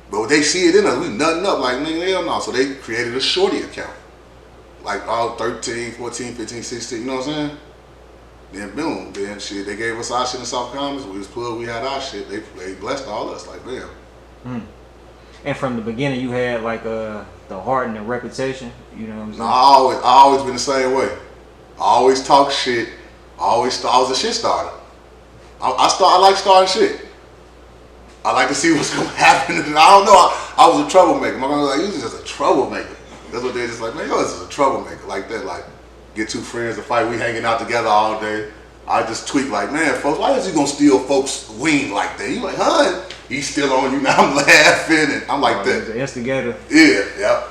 but they see it in us, we nutting up like, nigga, hell no. So they created a shorty account. Like all 13, 14, 15, 16, you know what I'm saying? Then boom, then shit, they gave us our shit in South Commons. We was plugged, we had our shit. They blessed all us, like, damn. Mm. And from the beginning, you had like the heart and the reputation, you know what I'm saying? No, I always been the same way. I always talk shit. I was a shit starter. I like starting shit. I like to see what's gonna happen. I don't know. I was a troublemaker. My mom was like, "You just a troublemaker." That's what they're just like, man. Yo, this is a troublemaker. Like that. Like, get two friends to fight. We hanging out together all day. I just tweak like, man, folks, why is he gonna steal folks' wing like that? You like, huh? He's still on you now. I'm laughing and I'm like that. He's an instigator. Yeah.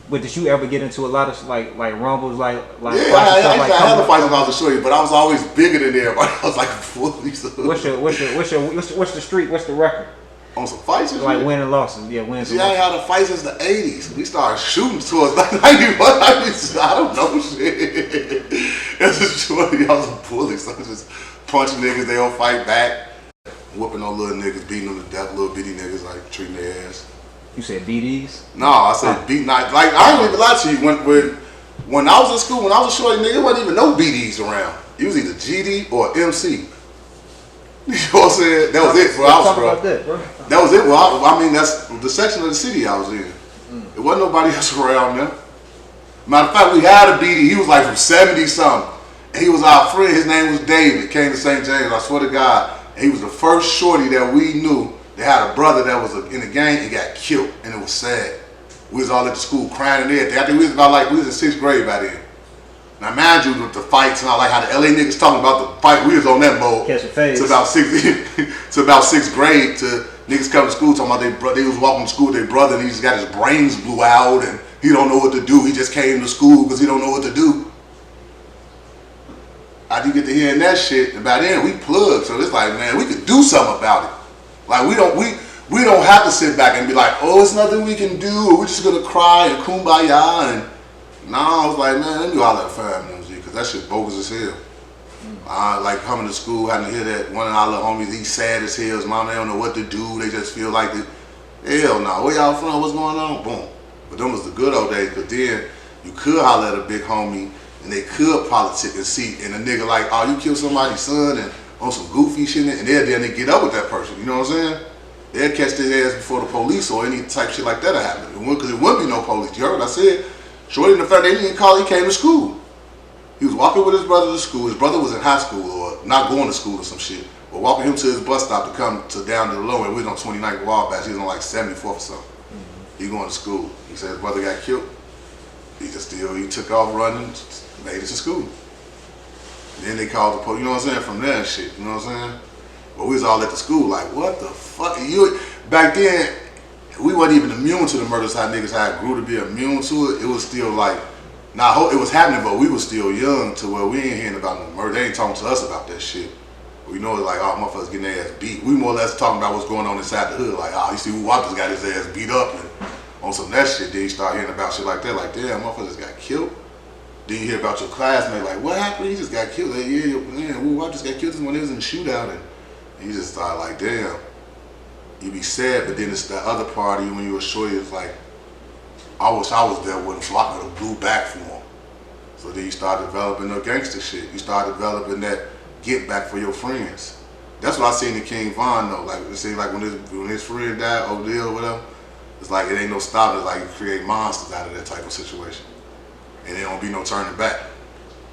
But did you ever get into a lot of like rumbles, like yeah, I had a fight when I was a shorty, but I was always bigger than everybody. I was like fully. What's the streak? What's the record? On some fights and like shit? Winning and losses, yeah, wins. See, I ain't had a fight since the 80s. We started shooting towards like 91. I don't know shit. As a shorty, I was a bully, so I was just punching niggas, they don't fight back. Whooping on little niggas, beating them to death, little bitty niggas, like treating their ass. You said BDs? No, I said beat not like I ain't even lie to you. When I was in school, when I was a shorty nigga, there wasn't even no BDs around. It was either GD or MC. You know what I'm saying? That was it, bro. That was it. Well, I mean, that's the section of the city I was in. There wasn't nobody else around there. Matter of fact, we had a BD. He was like from 70 something. And he was our friend. His name was David. Came to St. James. I swear to God. And he was the first shorty that we knew. They had a brother that was in the gang and got killed, and it was sad. We was all at the school crying and everything. I think we was in 6th grade by then. Now mind you, with the fights and all, like how the LA niggas talking about the fight, we was on that mode. Catch a phase. To about 6th grade, to niggas come to school talking about they was walking to school with their brother and he just got his brains blew out and he don't know what to do. He just came to school because he don't know what to do. After you get to hearing that shit, and by then we plugged, so it's like, man, we could do something about it. Like we don't have to sit back and be like, oh, it's nothing we can do, or we're just gonna cry and kumbaya. And I was like, man, let me holler at fam music, because that shit bogus as hell. Like coming to school, having to hear that one of our little homies, he's sad as hell. His mom, they don't know what to do. They just feel like, hell no, where y'all from? What's going on? Boom. But them was the good old days, because then you could holler at a big homie, and they could politic and see, and a nigga like, oh, you killed somebody's son, and on some goofy shit, and they'll get up with that person, you know what I'm saying? They'll catch their ass before the police or any type shit like that will happen. Because it wouldn't be no police. You heard what I said? Shorty in the fact they didn't call, he came to school. He was walking with his brother to school. His brother was in high school or not going to school or some shit. But walking him to his bus stop to come to down to the low, and we was on 29th Wildback. He was on like 74th or something. He going to school. He said his brother got killed. He took off running, made it to school. Then they called the police, you know what I'm saying, from there and shit, you know what I'm saying? But we was all at the school like, what the fuck? Back then, we wasn't even immune to the murders, how niggas had grew to be immune to it. It was still like, it was happening, but we was still young to where we ain't hearing about no murder. They ain't talking to us about that shit. We know it's like, oh, motherfuckers getting their ass beat. We more or less talking about what's going on inside the hood. Like, oh, you see who Walters got his ass beat up and on some that shit. Then you start hearing about shit like that. Like, damn, motherfuckers got killed. Then you hear about your classmate, like, what happened? He just got killed. Like, yeah, man, Walters just got killed when he was in the shootout. And you just start like, damn. You be sad, but then it's the other party when you were shorty, it's like, I wish I was there with him so I could have blew back for him. So then you start developing the gangster shit. You start developing that get back for your friends. That's what I seen in King Von though. Like, it seemed like when his friend died, Odell or whatever, it's like it ain't no stopping. It's like you create monsters out of that type of situation. And there don't be no turning back.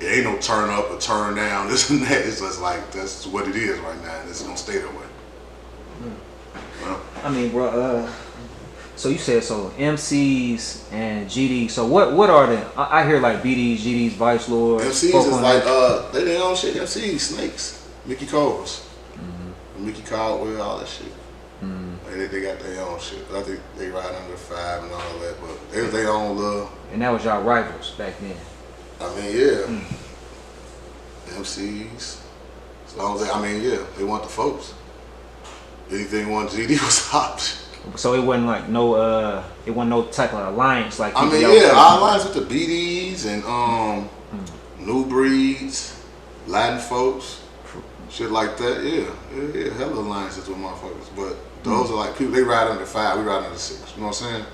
It ain't no turn up or turn down, this and that. It's just like, that's what it is right now, and it's gonna stay that way. I mean, bro, so you said so MCs and GDs. So what are they? I hear like BDs, GDs, Vice Lords. MCs is like they their own shit. MCs, Snakes, Mickey Cobras, Mickey Caldwell, all that shit. They got their own shit. But I think they ride under 5 and all that. But they was their own little. And that was y'all rivals back then. I mean, yeah. MCs. As long as they want the folks. Anything one GD was hot. So it wasn't like no type of alliance like. I mean, yeah, our alliance with the BDs and New Breeds, Latin folks, shit like that. Yeah, hella alliances with motherfuckers. But those are like people. They ride under 5, we ride under 6. You know what I'm saying?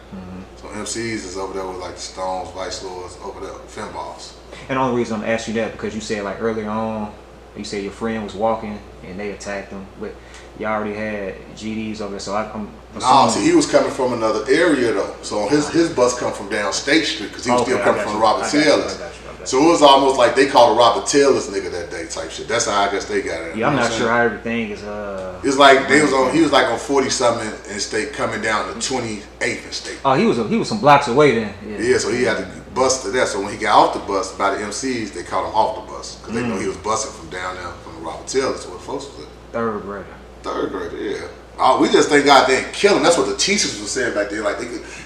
So MCs is over there with like the Stones, Vice Lords, over there, Fem Balls. And the only reason I'm asking you that because you said like earlier on, you said your friend was walking and they attacked him, but y'all already had GDs over there, so I'm assuming. No, see, he was coming from another area though. So his bus come from down State Street because he was still coming from Robert Taylor's. So it was almost like they called a Robert Taylor's nigga that day type shit. That's how I guess they got it. Yeah, I'm not sure how everything is. It's like he was like on 40-something in State coming down to 28th in State. Oh, he was some blocks away then. Yeah, so he had to bus to there. So when he got off the bus by the MCs, they called him off the bus because they know he was busting from down there from the Robert Taylor's where the folks was at. Third grader, yeah. We just thank God they didn't kill him. That's what the teachers were saying back then. Like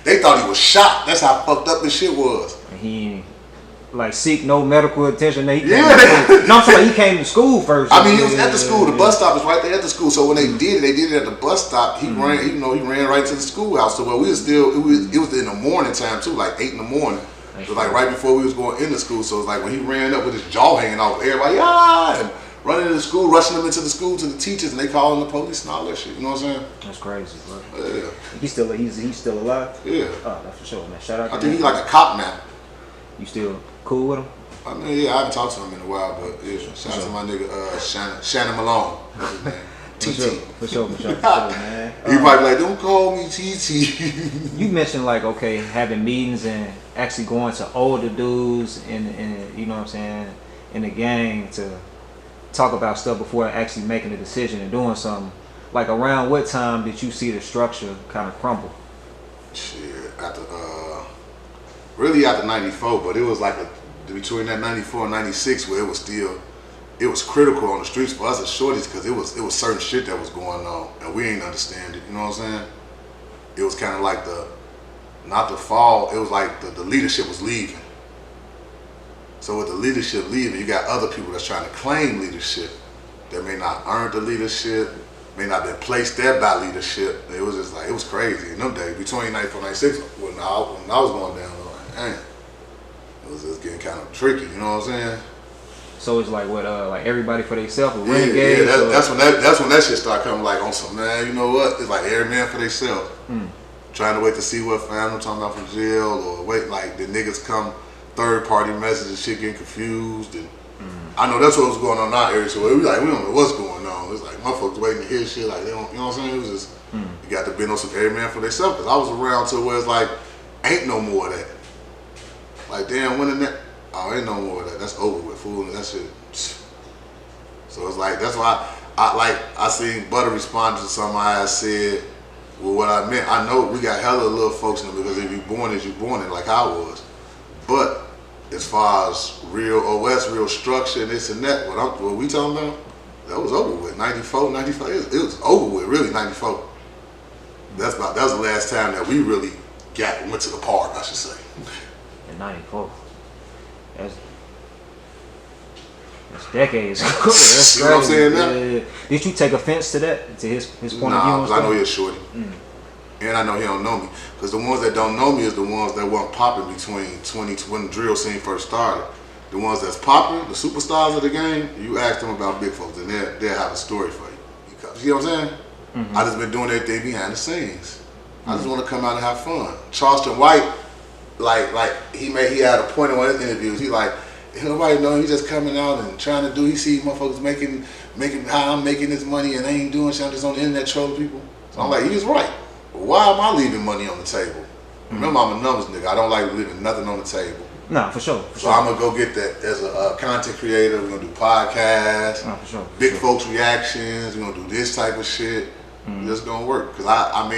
they thought he was shot. That's how fucked up this shit was. And he like seek no medical attention. No, I'm saying he came to school first. I mean, he was at the school. The bus stop was right there at the school. So when they did it at the bus stop. He ran. He ran right to the schoolhouse. So where we was still, it was in the morning time too, like 8 in the morning. It was like right before we was going into school. So it was like when he ran up with his jaw hanging off, everybody and running into the school, rushing them into the school to the teachers, and they calling the police and all that shit. You know what I'm saying? That's crazy, bro. Yeah. He's still alive? Yeah. Oh, that's for sure, man. Shout out to him. I think he's like a cop now. You still cool with him? I mean, yeah, I haven't talked to him in a while, but yeah, shout out to my nigga Shannon Malone. TT. For sure, man. He probably like, don't call me TT. You mentioned like, okay, having meetings and actually going to older dudes and you know what I'm saying, in the gang to talk about stuff before actually making a decision and doing something. Like around what time did you see the structure kind of crumble? Shit, really after 94, but it was like between that 94 and 96 where it was critical on the streets for us as shorties because it was certain shit that was going on and we ain't understand it, you know what I'm saying? It was kind of like not the fall, it was like the leadership was leaving. So with the leadership leaving, you got other people that's trying to claim leadership that may not earn the leadership, may not been placed there by leadership. It was just like, it was crazy in them days. Between 94 and 96, when I was going down, I was like, damn. It was just getting kind of tricky, you know what I'm saying? So it's like what, like everybody for themselves, Yeah, renegade. yeah. That's when that shit start coming like on some, man. You know what? It's like every man for themselves. Trying to wait to see what family I'm talking about from jail, or wait like the niggas come third party messages, shit getting confused, and I know that's what was going on in our area. So we don't know what's going on. It's like motherfuckers waiting to hear shit, like they don't, you know what I'm saying? It was just you got to bend on some every man for themselves. Cause I was around to where it's like ain't no more of that. Like damn, when in that? Oh, ain't no more of that. That's over with, fool. That shit. So it's like that's why I seen Butter respond to something I had said. Well, what I meant, I know we got hella little folks in it because if you born as you born it, like I was. But as far as real OS, real structure, and this and that, what we talking about, that was over with. 94, 95, it was over with, really, 94. That was the last time that we really went to the park, I should say. In 94. That's decades ago. That's you know what I'm saying now? Yeah. Did you take offense to that? To his point of view? Nah, because I know he's shorty. And I know he don't know me. Because the ones that don't know me is the ones that weren't popping between when the drill scene first started. The ones that's popping, the superstars of the game, you ask them about big folks and they'll have a story for you. Because, you know what I'm saying? I just been doing everything behind the scenes. I just want to come out and have fun. Charleston White, he had a point in one of his interviews. He like, nobody know, he just coming out and trying to do, he see motherfuckers making how I'm making this money and they ain't doing shit, I'm just on the internet trolling people. So I'm like, he was right. But why am I leaving money on the table? Remember, I'm a numbers nigga. I don't like leaving nothing on the table. Nah, for sure. So I'm gonna go get that as a content creator. We're gonna do podcasts, for sure. Big folks reactions. We're gonna do this type of shit. It's gonna work. Cause I'm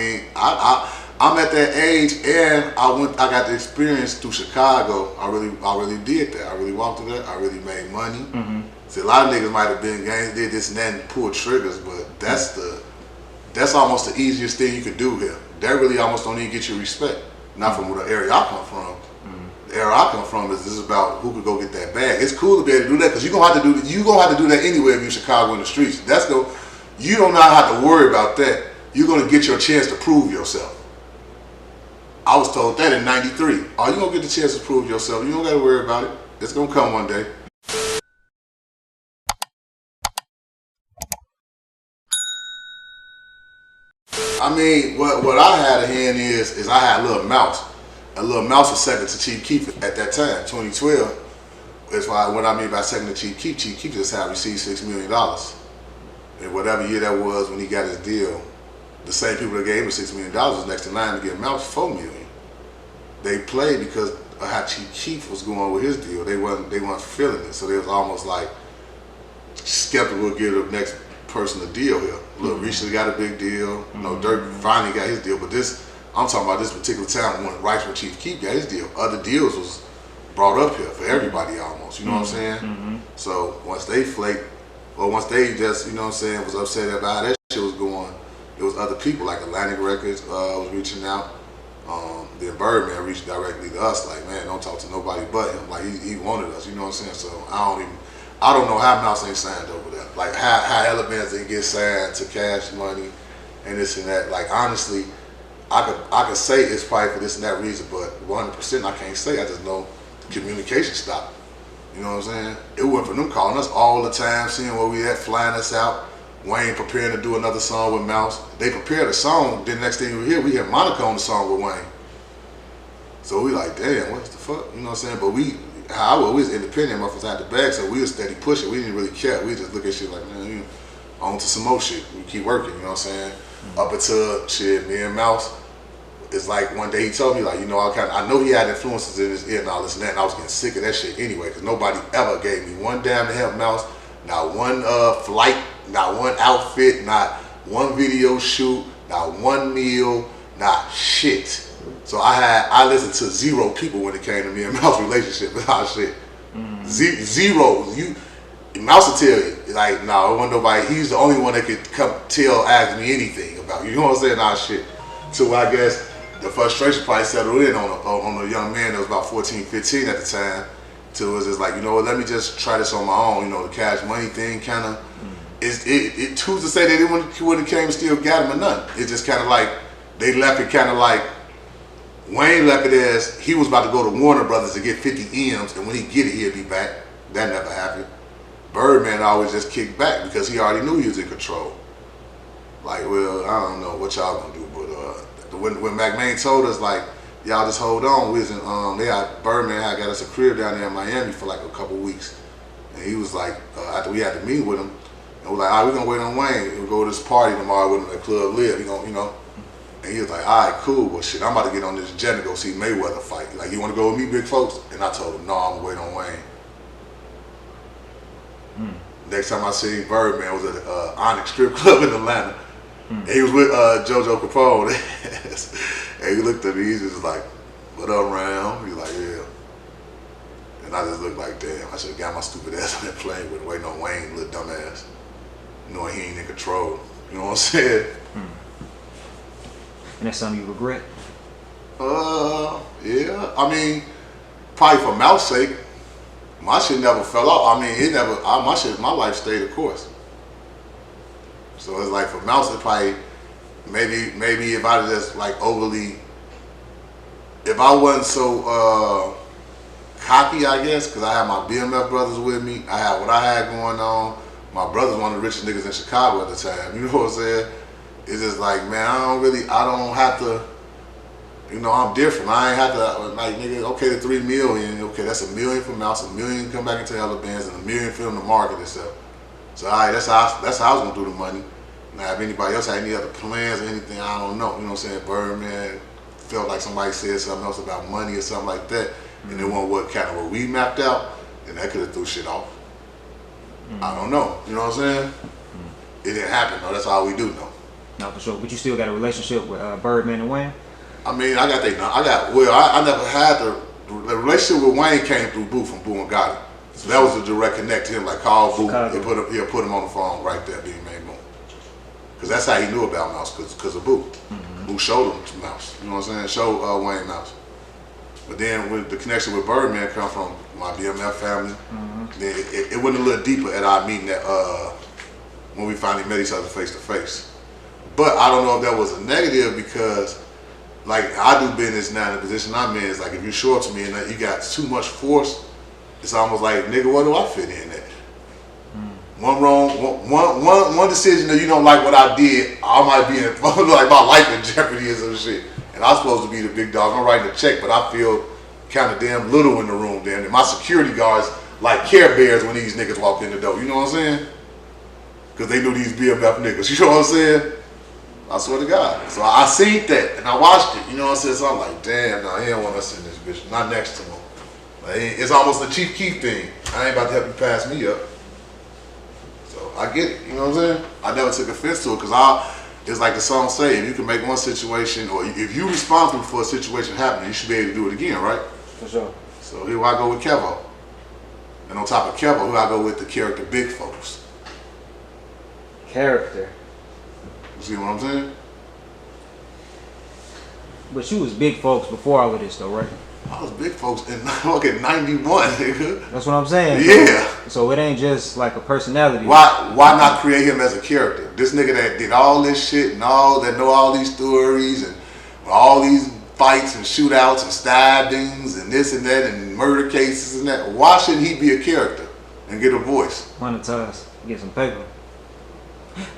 at that age, and I got the experience through Chicago. I really did that. I really walked through that. I really made money. See, a lot of niggas might have been gangs, did this and that, and pulled triggers, but that's almost the easiest thing you could do here. That really almost don't even get you respect. Not from the area I come from. The area I come from is about who could go get that bag. It's cool to be able to do that because you're gonna have to do that anyway if you're in Chicago in the streets. You don't not have to worry about that. You're gonna get your chance to prove yourself. I was told that in '93. Oh, you gonna get the chance to prove yourself. You don't gotta worry about it. It's gonna come one day. I mean, what I had a hand is I had Lil Mouse. And Lil Mouse was second to Chief Keef at that time, 2012. That's why what I mean by second to Chief Keef just had received $6 million. And whatever year that was when he got his deal, the same people that gave him $6 million was next in line to get Mouse $4 million. They played because of how Chief Keef was going with his deal. They weren't feeling it, so they was almost like skeptical to give the next person a deal here. Look, recently got a big deal. Durk finally got his deal, but I'm talking about this particular time when Rice with Chief Keef got his deal. Other deals was brought up here for everybody almost. You know what I'm saying? So once they flaked, or once they just, you know what I'm saying, was upset about how that shit was going, there was other people like Atlantic Records was reaching out. Then Birdman reached directly to us, like, man, don't talk to nobody but him. Like he wanted us, you know what I'm saying? So I don't know how Mouse ain't signed over there. Like how hella bands they get signed to cash money and this and that. Like honestly, I could say it's probably for this and that reason, but 100% I can't say. I just know communication stopped. You know what I'm saying? It went from them calling us all the time, seeing where we at, flying us out. Wayne preparing to do another song with Mouse. They prepared a song, then next thing we hear Monica on the song with Wayne. So we like, damn, what the fuck? You know what I'm saying? But we was independent, motherfuckers had the bag, so we was steady pushing. We didn't really care. We just look at shit like, man, on to some more shit. We keep working, you know what I'm saying? Up until shit, me and Mouse, it's like one day he told me, like, you know, I know he had influences in his ear and all this and that, and I was getting sick of that shit anyway, because nobody ever gave me one damn to help Mouse, not one flight, not one outfit, not one video shoot, not one meal, not shit. So I listened to zero people when it came to me and Mouse relationship and all shit. Zero. Mouse will tell you, like, no, it wasn't nobody. He's the only one that could come ask me anything about you. You know what I'm saying? Nah, shit. So I guess the frustration probably settled in on a young man that was about 14, 15 at the time. So it was just like, you know what, let me just try this on my own. You know, the cash money thing kind of, who's to say they wouldn't came and still got him or nothing. It's just kind of like, they left it kind of like, Wayne left it as he was about to go to Warner Brothers to get 50 M's, and when he get it, he'll be back. That never happened. Birdman always just kicked back because he already knew he was in control. Like, well, I don't know what y'all gonna do, but when McMahon told us, like, y'all just hold on, we was in, Birdman had got us a crib down there in Miami for like a couple weeks. And he was like, after we had to meet with him, and we're like, all right, we're gonna wait on Wayne. We'll go to this party tomorrow with him at Club Live, you know. And he was like, all right, cool, well shit, I'm about to get on this jet and go see Mayweather fight. Like, you wanna go with me, big folks? And I told him, no, I'm gonna wait on Wayne. Next time I seen Birdman was at Onyx Strip Club in Atlanta. And he was with JoJo Capone. And he looked at me, he's just like, what up, Ram? He's like, yeah. And I just looked like, damn, I should have got my stupid ass on that plane with waiting on Wayne, little dumbass. Knowing he ain't in control. You know what I'm saying? And that's something you regret? Yeah. I mean, probably for Mouth's sake. My shit never fell off. I mean, my life stayed the course. So it's like for Mouse, it probably, maybe if I just like overly, if I wasn't so cocky, I guess, because I had my BMF brothers with me, I had what I had going on. My brother's one of the richest niggas in Chicago at the time. You know what I'm saying? It's just like, man, I don't have to. You know, I'm different. I ain't have to, like, nigga, okay, the 3 million, okay, that's $1 million for Mouse, $1 million come back into other bands, and $1 million for them to market itself. So, all right, that's how I was going to do the money. Now, if anybody else had any other plans or anything, I don't know. You know what I'm saying? Birdman felt like somebody said something else about money or something like that, and it wasn't what we mapped out, then that could have threw shit off. I don't know. You know what I'm saying? It didn't happen, though. That's all we do know. No, for sure. But you still got a relationship with Birdman and Wayne? I mean, I never had the relationship with Wayne came through Boo from Boo and Gotti. So that was a direct connect to him, like call Boo, he'll put him on the phone right there, being main Boom. Because that's how he knew about Mouse, because of Boo. Boo showed him to Mouse, you know what I'm saying? Showed Wayne Mouse. But then when the connection with Birdman come from my BMF family, then it went a little deeper at our meeting that when we finally met each other face to face. But I don't know if that was a negative because like I do business now in the position I'm in, it's like if you show up to me and you got too much force, it's almost like, nigga, what do I fit in at? One decision that you don't like what I did, I might be in like my life in jeopardy or some shit. And I'm supposed to be the big dog. I'm writing a check, but I feel kind of damn little in the room damn. And my security guards like Care Bears when these niggas walk in the door. You know what I'm saying? Because they knew these BMF niggas. You know what I'm saying? I swear to God. So I seen that and I watched it. You know what I'm saying? So I'm like, damn, no, he don't want us in this bitch. Not next to him. Like, it's almost a Chief Keef thing. I ain't about to help you pass me up. So I get it. You know what I'm saying? I never took offense to it because it's like the song say, if you can make one situation, or if you're responsible for a situation happening, you should be able to do it again, right? For sure. So here I go with Kevo. And on top of Kevo, here I go with the character Big Folks. Character. You see what I'm saying? But you was Big Folks before all of this though, right? I was Big Folks in fucking 91, nigga. That's what I'm saying. Yeah. So it ain't just like a personality. Why not create him as a character? This nigga that did all this shit and all that know all these stories and all these fights and shootouts and stabbings and this and that and murder cases and that. Why shouldn't he be a character and get a voice? Monetize, get some paper.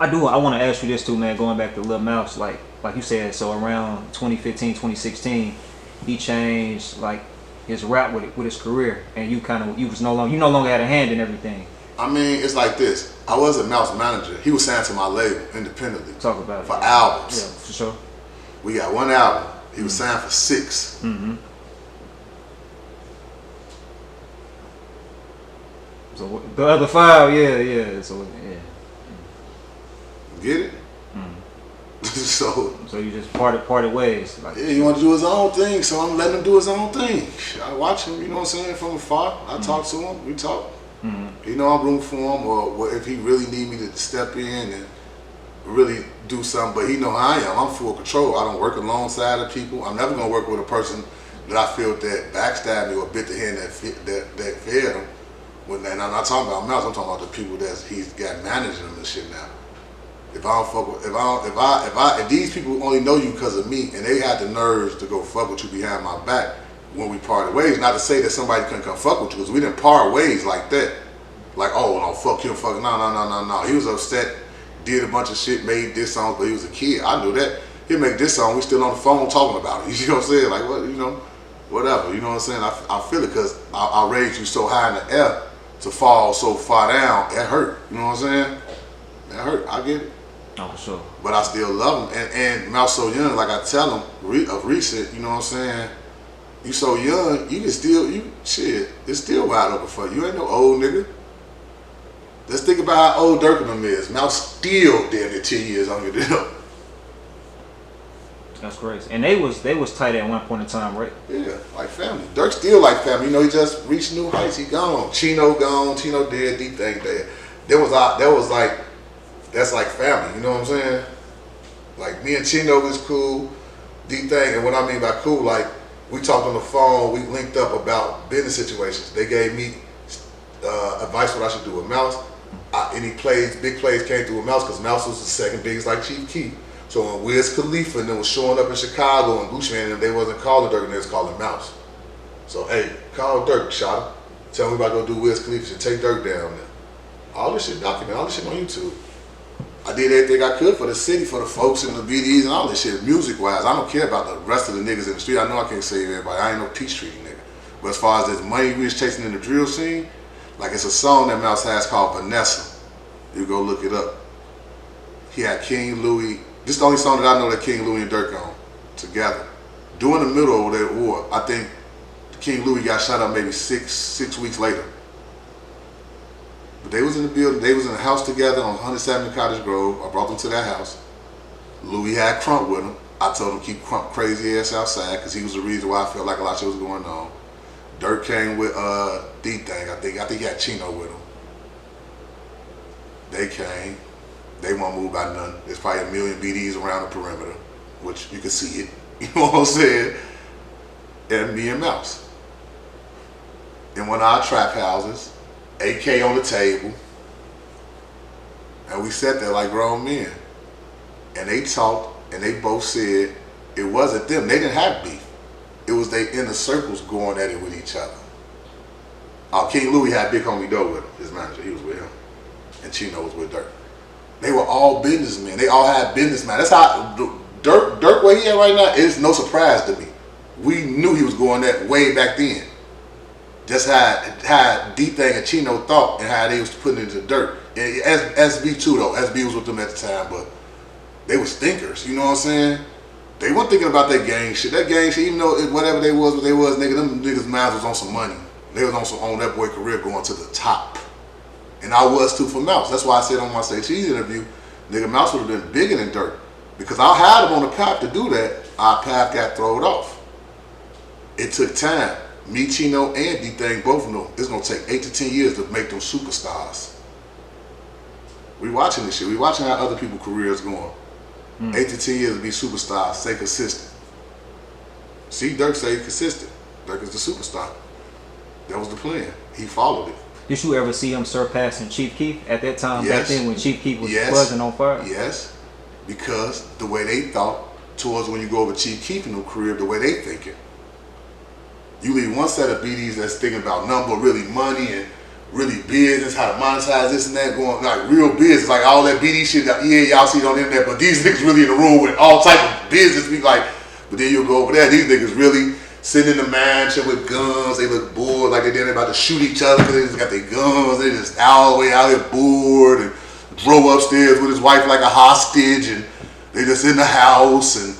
I want to ask you this too, man. Going back to Lil Mouse, like you said, so around 2015, 2016, he changed like his rap with his career, and you no longer had a hand in everything. I mean, it's like this. I wasn't Mouse manager. He was signed to my label independently. Talk about for it. albums. Yeah, for sure. We got one album. He was signed for 6. So the other 5, yeah. So yeah. Get it? So you just parted ways. Like, yeah, he wanted to do his own thing, so I'm letting him do his own thing. I watch him, you know what I'm saying, from afar. I talk to him, we talk. You know I'm rooting for him, or if he really need me to step in and really do something, but he know how I am. I'm full control. I don't work alongside of people. I'm never gonna work with a person that I feel that backstabbed me or bit the hand that fed him. And I'm not talking about Mouse. I'm talking about the people that he's got managing him and shit now. If I don't fuck with, if these people only know you because of me, and they had the nerves to go fuck with you behind my back when we parted ways, not to say that somebody couldn't come fuck with you, because we didn't part ways like that. Like, oh no, fuck him, fuck no. He was upset, did a bunch of shit, made diss songs, but he was a kid. I knew that. He'd make this song, we still on the phone talking about it. You know what I'm saying? Like, what, you know, whatever. You know what I'm saying? I feel it because I raised you so high in the air to fall so far down. It hurt. You know what I'm saying? It hurt. I get it. Oh, for sure. But I still love him. And Mouth So Young, like I tell him of recent, you know what I'm saying? You so young, you can still, shit, it's still wide open for you. You ain't no old nigga. Let's think about how old Durk and them is. Mouth still damn near 10 years on your deal. That's crazy. And they was tight at one point in time, right? Yeah, like family. Durk still like family. You know, he just reached new heights. He gone. Chino gone. Chino dead. D-Thing dead. That's like family. You know what I'm saying? Like me and Chino was cool. D-Thing, and what I mean by cool, like we talked on the phone. We linked up about business situations. They gave me advice what I should do with Mouse. Any plays, big plays came through with Mouse because Mouse was the second biggest, like Chief Keef. So when Wiz Khalifa and them was showing up in Chicago and Gucci Mane and they wasn't calling Durk and they was calling Mouse. So hey, call Durk, shot him. Tell me about to go do Wiz Khalifa, should take Durk down there. All this shit documented, all this shit on YouTube. I did everything I could for the city, for the folks and the BDs and all this shit, music wise. I don't care about the rest of the niggas in the street. I know I can't save everybody. I ain't no Peachtree nigga. But as far as this money we was chasing in the drill scene, like it's a song that Mouse has called Vanessa. You go look it up. He had King Louis. This is the only song that I know that King Louis and Durk on together. During the middle of that war, I think King Louis got shot up maybe six weeks later. But they was in the building, they was in the house together on 107 Cottage Grove. I brought them to that house. Louis had Crump with him. I told him keep Crump crazy ass outside because he was the reason why I felt like a lot of shit was going on. Durk came with D-Thing. I think he had Chino with him. They came. They won't move by none. There's probably 1 million BDs around the perimeter, which you can see it. You know what I'm saying? And me and Mouse. In one of our trap houses, AK on the table, and we sat there like grown men. And they talked, and they both said it wasn't them. They didn't have beef. It was they inner circles going at it with each other. King Louis had Big Homie Doe with him, his manager. He was with him. And Chino was with Durk. They were all businessmen. They all had businessmen. That's how Durk where he at right now is no surprise to me. We knew he was going that way back then. Just how D-Thing and Chino thought and how they was putting it into Durk. And SB too though. SB was with them at the time, but they was thinkers. You know what I'm saying? They weren't thinking about that gang shit. That gang shit, even though whatever they was, what they was, nigga, them niggas' minds was on some money. They was on that boy career going to the top. And I was too for Mouse. That's why I said on my Say Cheese interview, nigga, Mouse would have been bigger than Durk. Because I had him on the path to do that, our path got thrown off. It took time. Me, Chino, and D-Thing both know it's gonna take 8 to 10 years to make them superstars. We watching this shit. We watching how other people's careers going. 8 to 10 years to be superstars. Stay consistent. See, Durk stayed consistent. Durk is the superstar. That was the plan. He followed it. Did you ever see him surpassing Chief Keef at that time? Yes. Back then when Chief Keef was buzzing on fire? Yes. Because the way they thought towards when you go over Chief Keef in their career, the way they thinking. You leave one set of BDs that's thinking about number, really money and really business, how to monetize this and that, going like real business, like all that BD shit that y'all see on the internet, but these niggas really in the room with all type of business. We like, but then you'll go over there, these niggas really sitting in the mansion with guns. They look bored, like they're about to shoot each other because they just got their guns. They just all the way out here bored and drove upstairs with his wife like a hostage, and they just in the house. And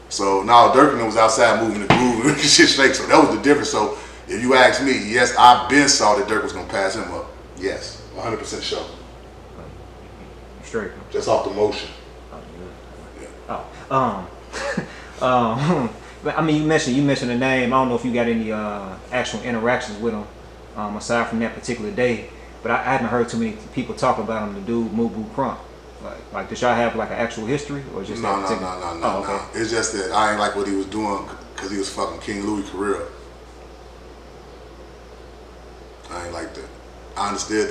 so now Durk was outside moving the groove and shit straight. So that was the difference. So if you ask me, yes, I been saw that Durk was gonna pass him up. Yes, 100% sure. Straight. Just off the motion. Oh, yeah. I mean, you mentioned the name. I don't know if you got any actual interactions with him aside from that particular day, but I haven't heard too many people talk about him. The dude, Mubu Crump. Like, did y'all have like an actual history or just no? Okay. It's just that I ain't like what he was doing because he was fucking King Louis' career. I ain't like that. I understood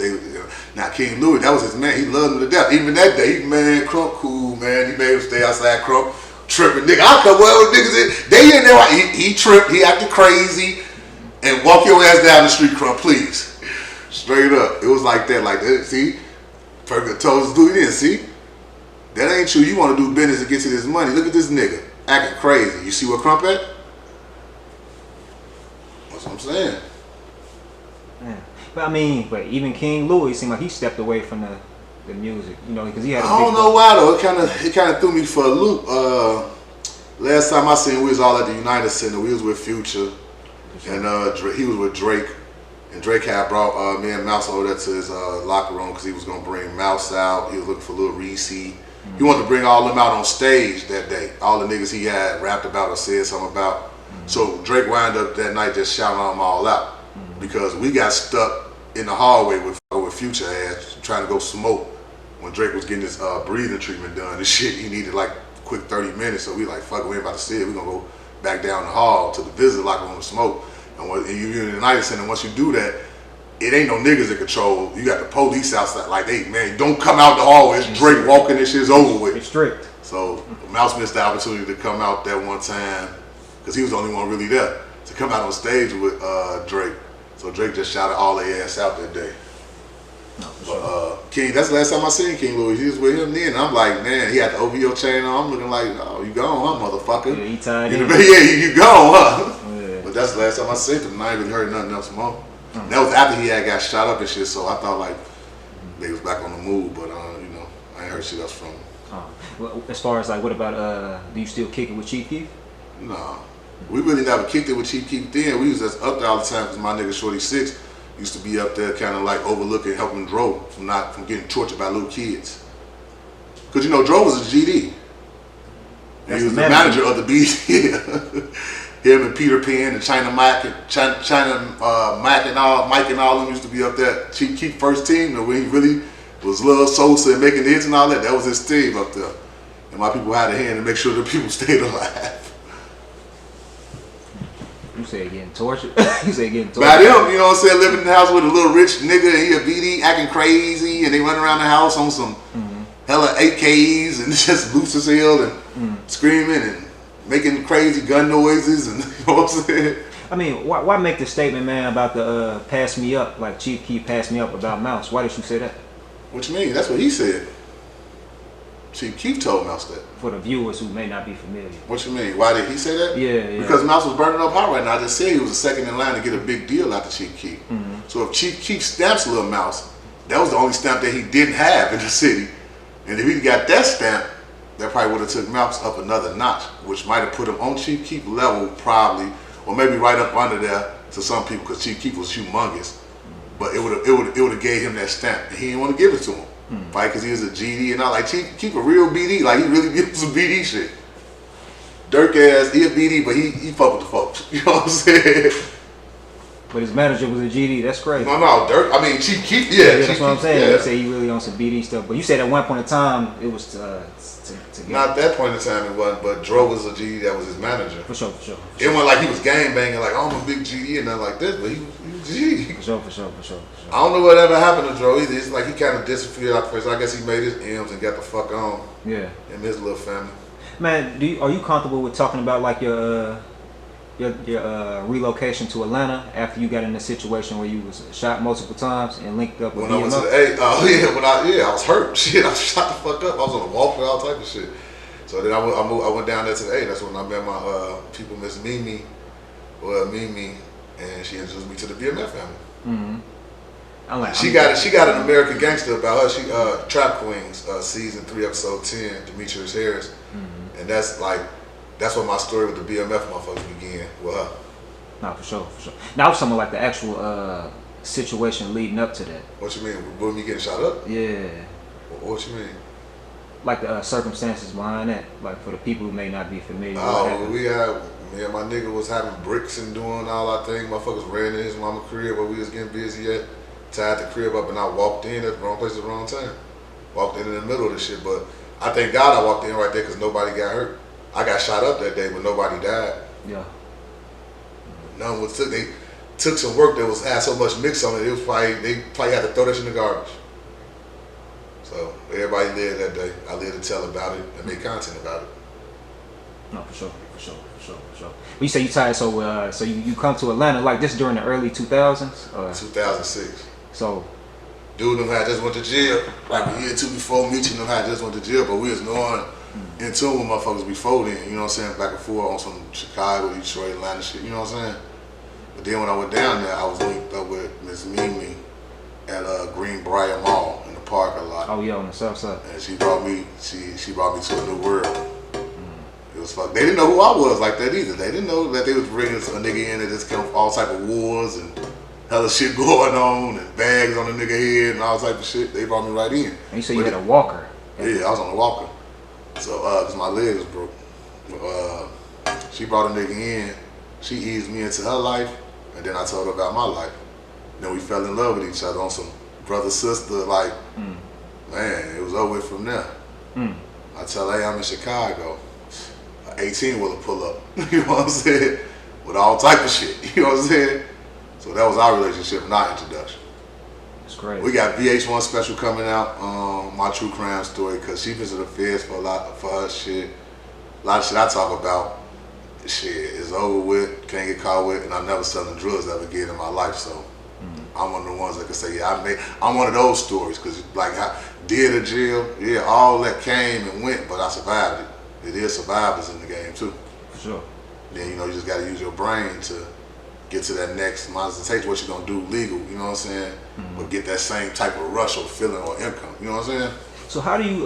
now King Louis, that was his man. He loved him to death. Even that day, man, Crump cool, man. He made him stay outside. Crump tripping, nigga. I come well with niggas in. They in there. He tripped. He acted crazy. And walk your ass down the street, Crump, please. Straight up. It was like that. Like that. See? Perfect told us do it in. See? That ain't true. You want to do business and get to this money. Look at this nigga. Acting crazy. You see what Crump at? That's what I'm saying. Yeah. But I mean, but even King Louis seemed like he stepped away from the music, you know, because he had. I don't know why though. It kind of threw me for a loop. Last time I seen we was all at the United Center. We was with Future, and he was with Drake, and Drake had brought me and Mouse over there to his locker room because he was gonna bring Mouse out. He was looking for Lil Reese. He wanted to bring all them out on stage that day. All the niggas he had rapped about or said something about. So Drake wound up that night just shouting them all out because we got stuck in the hallway with Future ass trying to go smoke when Drake was getting his breathing treatment done and shit. He needed like a quick 30 minutes, so we like, fuck, we ain't about to see it. We gonna go back down the hall to the visitor locker room to smoke. And when you're in the United Center, once you do that, it ain't no niggas in control. You got the police outside, like, hey man, don't come out the hallway. It's Drake walking, this shit's over with. It's strict. So Mouse missed the opportunity to come out that one time because he was the only one really there to come out on stage with Drake. So Drake just shouted all their ass out that day. No, for But sure. King, that's the last time I seen King Louis. He was with him then. I'm like, man, he had the OVO chain on. I'm looking like, oh, you gone, huh, motherfucker? Yeah, he tied in. Yeah, you gone, huh? Yeah. But that's the last time I seen him. I ain't really heard nothing else more. That was after he had got shot up and shit. So I thought like they was back on the move. But you know, I ain't heard shit else from him. Well, as far as like, what about do you still kick it with Chief Keef? Nah, we really never kicked it with Chief Keef then. We was just up there all the time because my nigga Shorty 6 used to be up there kind of like overlooking, helping Dro from getting tortured by little kids. Because you know, Dro was a GD. And he was the manager of the BT. Him and Peter Pan and China Mike and Mike and all them used to be up there. Chief Keef first team, and when he really was Lil Sosa and making hits and all that, that was his team up there. And my people had a hand to make sure the people stayed alive. You say getting tortured? You say getting tortured? By them, you know what I'm saying, living in the house with a little rich nigga and he a BD acting crazy and they run around the house on some hella AKs and just loose as hell and screaming and making crazy gun noises and you know what I'm saying? I mean, why make the statement, man, about the pass me up, like Chief Keef passed me up about Mouse? Why did you say that? What you mean? That's what he said. Chief Keef told Mouse that. For the viewers who may not be familiar. What you mean? Why did he say that? Yeah. Because Mouse was burning up hot right now. I just said he was the second in line to get a big deal after Chief Keef. So if Chief Keef stamps Lil Mouse, that was the only stamp that he didn't have in the city. And if he got that stamp, that probably would have took Mouse up another notch, which might have put him on Chief Keef level probably, or maybe right up under there to some people because Chief Keef was humongous. But it would have gave him that stamp, and he didn't want to give it to him, right? Because he was a GD and all. Like Chief Keef a real BD, like he really gives some BD shit. Durk ass, he a BD, but he fuck with the folks. You know what I'm saying? But his manager was a GD. That's crazy. No, Durk. I mean Chief Keef. Yeah, Chief that's what I'm Keef, saying. Yeah. You say he really on some BD stuff, but you said at one point in time it was to Not that point in time it wasn't, but Dro was a GD that was his manager. For sure. It wasn't like he was gang banging like, oh, I'm a big GD and nothing like this, but he was a GD. For sure. I don't know whatever happened to Dro either. It's like he kind of disappeared out first. I guess he made his M's and got the fuck on. Yeah. And his little family. Man, are you comfortable with talking about like your relocation to Atlanta after you got in a situation where you was shot multiple times and linked up with When I went to BMF? the I was hurt. Shit, I was shot the fuck up. I was on a walk with all type of shit. So then I went down there to the A. That's when I met my people, Miss Mimi, and she introduced me to the BMF family. She got an American Gangster about her. She Trap Queens, season 3, episode 10, Demetrius Harris, and that's what my story with the BMF motherfuckers began with her. No, for sure. Now I was talking about like the actual situation leading up to that. What you mean? With me getting shot up? Yeah. What you mean? Like the circumstances behind that, like for the people who may not be familiar. Me and my nigga was having bricks and doing all our things. Motherfuckers ran in his mama crib where we was getting busy at, tied the crib up, and I walked in at the wrong place at the wrong time. Walked in the middle of the shit, but I thank God I walked in right there because nobody got hurt. I got shot up that day, but nobody died. Yeah. None was took. They took some work that had so much mix on it. They probably had to throw that shit in the garbage. So everybody lived that day. I lived to tell about it and make content about it. No, for sure. But you say you tired, so you come to Atlanta like this during the early 2000s? 2006. So, dude them had just went to jail. Like a year or two before me, them had just went to jail, but we was knowing in tune with motherfuckers before then, you know what I'm saying? Back and forth on some Chicago, Detroit, Atlanta shit, you know what I'm saying? But then when I went down there, I was linked up with Miss Mimi at Greenbrier Mall in the park a lot. oh yeah, on the south side. And she brought me to a new world. It was fuck. They didn't know who I was like that either. They didn't know that they was bringing a nigga in that just come all type of wars and hella shit going on and bags on the nigga head and all type of shit. They brought me right in. And you said you had a walker. Yeah, I was on the walker. So, cause my legs broke. She brought a nigga in. She eased me into her life, and then I told her about my life. Then we fell in love with each other on some brother sister. Like, man, it was over with from there. I tell her, hey, I'm in Chicago. 18 will pull up. You know what I'm saying? With all type of shit. You know what I'm saying? So that was our relationship and our introduction. That's great. We got VH1 special coming out, my true crime story, cause she visited the feds for her shit. A lot of shit I talk about, shit is over with, can't get caught with, and I'm never selling drugs ever again in my life. So I'm one of the ones that can say, yeah, I'm one of those stories, cause like I did a jail, yeah, all that came and went, but I survived it. It is survivors in the game too. For sure. Then you know you just gotta use your brain to get to that next monetization, what you're gonna do legal, you know what I'm saying? But get that same type of rush or feeling or income, you know what I'm saying? So how do you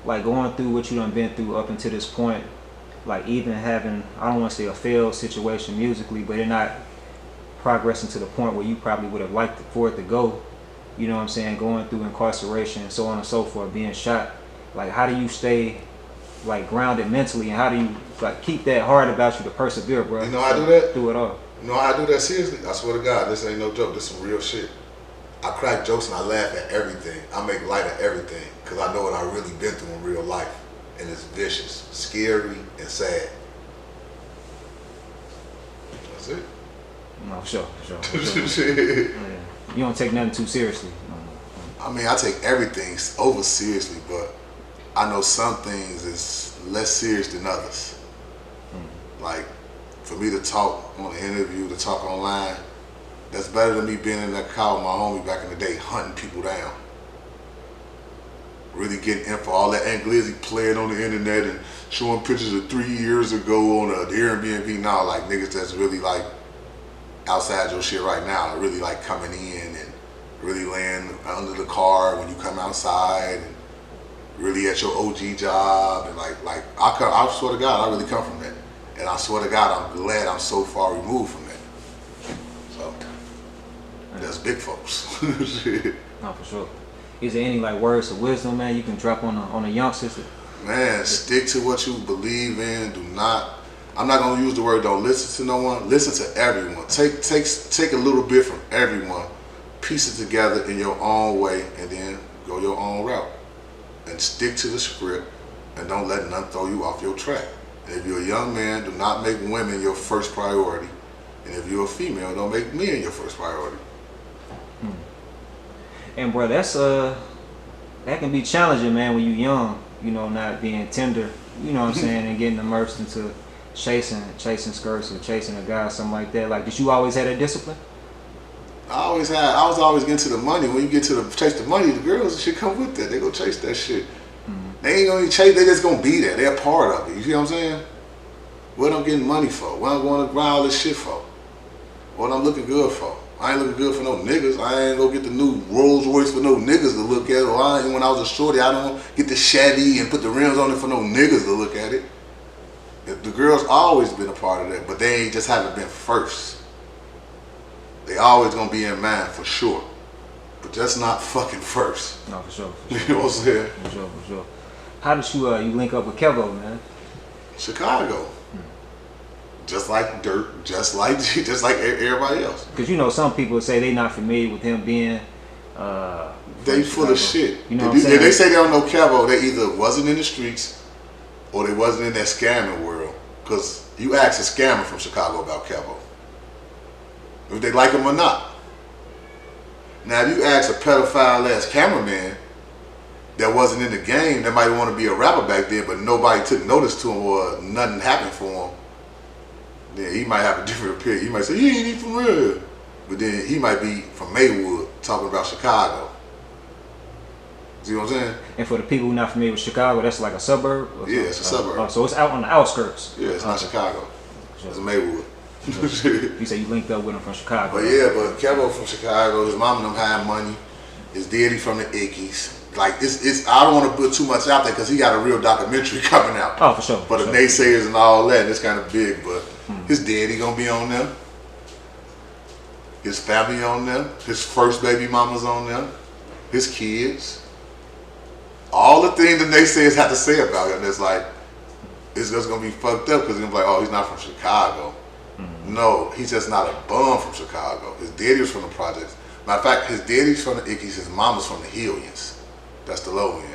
like going through what you done been through up until this point, like even having, I don't want to say a failed situation musically, but it not progressing to the point where you probably would have liked for it to go, you know what I'm saying, going through incarceration, so on and so forth, being shot. Like how do you stay like grounded mentally, and how do you like keep that heart about you to persevere, bro? You know how I do that? Through it all. You know how I do that seriously? I swear to God, this ain't no joke, this some real shit. I crack jokes and I laugh at everything. I make light of everything, because I know what I really been through in real life. And it's vicious, scary, and sad. That's it. No, for sure. Yeah. You don't take nothing too seriously. I mean, I take everything over seriously, but I know some things is less serious than others. Like, for me to talk on an interview, to talk online, that's better than me being in that car with my homie back in the day, hunting people down. Really getting info, all that Anglizzy playing on the internet and showing pictures of 3 years ago on the Airbnb now, like niggas that's really like outside your shit right now, really like coming in and really laying under the car when you come outside and really at your OG job, and like I swear to God, I really come from that. And I swear to God, I'm glad I'm so far removed from that. So, that's big folks. Shit. No, for sure. Is there any like words of wisdom, man, you can drop on a youngster? Man, stick to what you believe in. Do not, I'm not gonna use the word don't listen to no one. Listen to everyone. Take a little bit from everyone, piece it together in your own way, and then go your own route. And stick to the script, and don't let nothing throw you off your track. And if you're a young man, do not make women your first priority. And if you're a female, don't make men your first priority. And bro, that's that can be challenging, man, when you're young, you know, not being tender, you know what I'm saying, and getting immersed into chasing skirts or chasing a guy or something like that. Like, did you always have that discipline? I was always getting to the money. When you get to chase the money, the girls should come with that. They go chase that shit. They ain't gonna chase, they just gonna be there. They're a part of it. You see what I'm saying? What I'm getting money for? What I'm going to buy all this shit for? What I'm looking good for? I ain't looking good for no niggas. I ain't gonna get the new Rolls Royce for no niggas to look at. Or when I was a shorty, I don't get the Chevy and put the rims on it for no niggas to look at it. The girls always been a part of that, but they ain't just haven't been first. They always gonna be in mind for sure, but just not fucking first. No, for sure. You know what I'm saying? For sure. How did you link up with Kevo, man? Chicago. Just like Durk, just like everybody else. Because you know some people say they not familiar with him being. They full Chicago. of shit. You know what I'm saying? If they say they don't know Kevo, they either wasn't in the streets or they wasn't in that scamming world. Because you ask a scammer from Chicago about Kevo, if they like him or not. Now, if you ask a pedophile ass cameraman that wasn't in the game, that might want to be a rapper back then, but nobody took notice to him or nothing happened for him, then he might have a different opinion. He might say, he ain't even for real. but then he might be from Maywood talking about Chicago. See what I'm saying? And for the people who not familiar with Chicago, that's like a suburb? Yeah, it's a suburb. So it's out on the outskirts? Yeah, it's not Chicago. It's Maywood. You say you linked up with him from Chicago. But yeah, but Kevo from Chicago, his mom and them had money. His daddy from the Ickies. Like, it's I don't want to put too much out there because he got a real documentary coming out. Oh, for sure. For the naysayers and all that, and it's kind of big, but his daddy gonna be on them. His family on them. His first baby mama's on them. His kids. All the things the naysayers have to say about him, it's like, it's just gonna be fucked up because they're gonna be like, oh, he's not from Chicago. No, he's just not a bum from Chicago. His daddy was from the projects. Matter of fact, his daddy's from the Ickies, his mama's from the Hillians. That's the low end.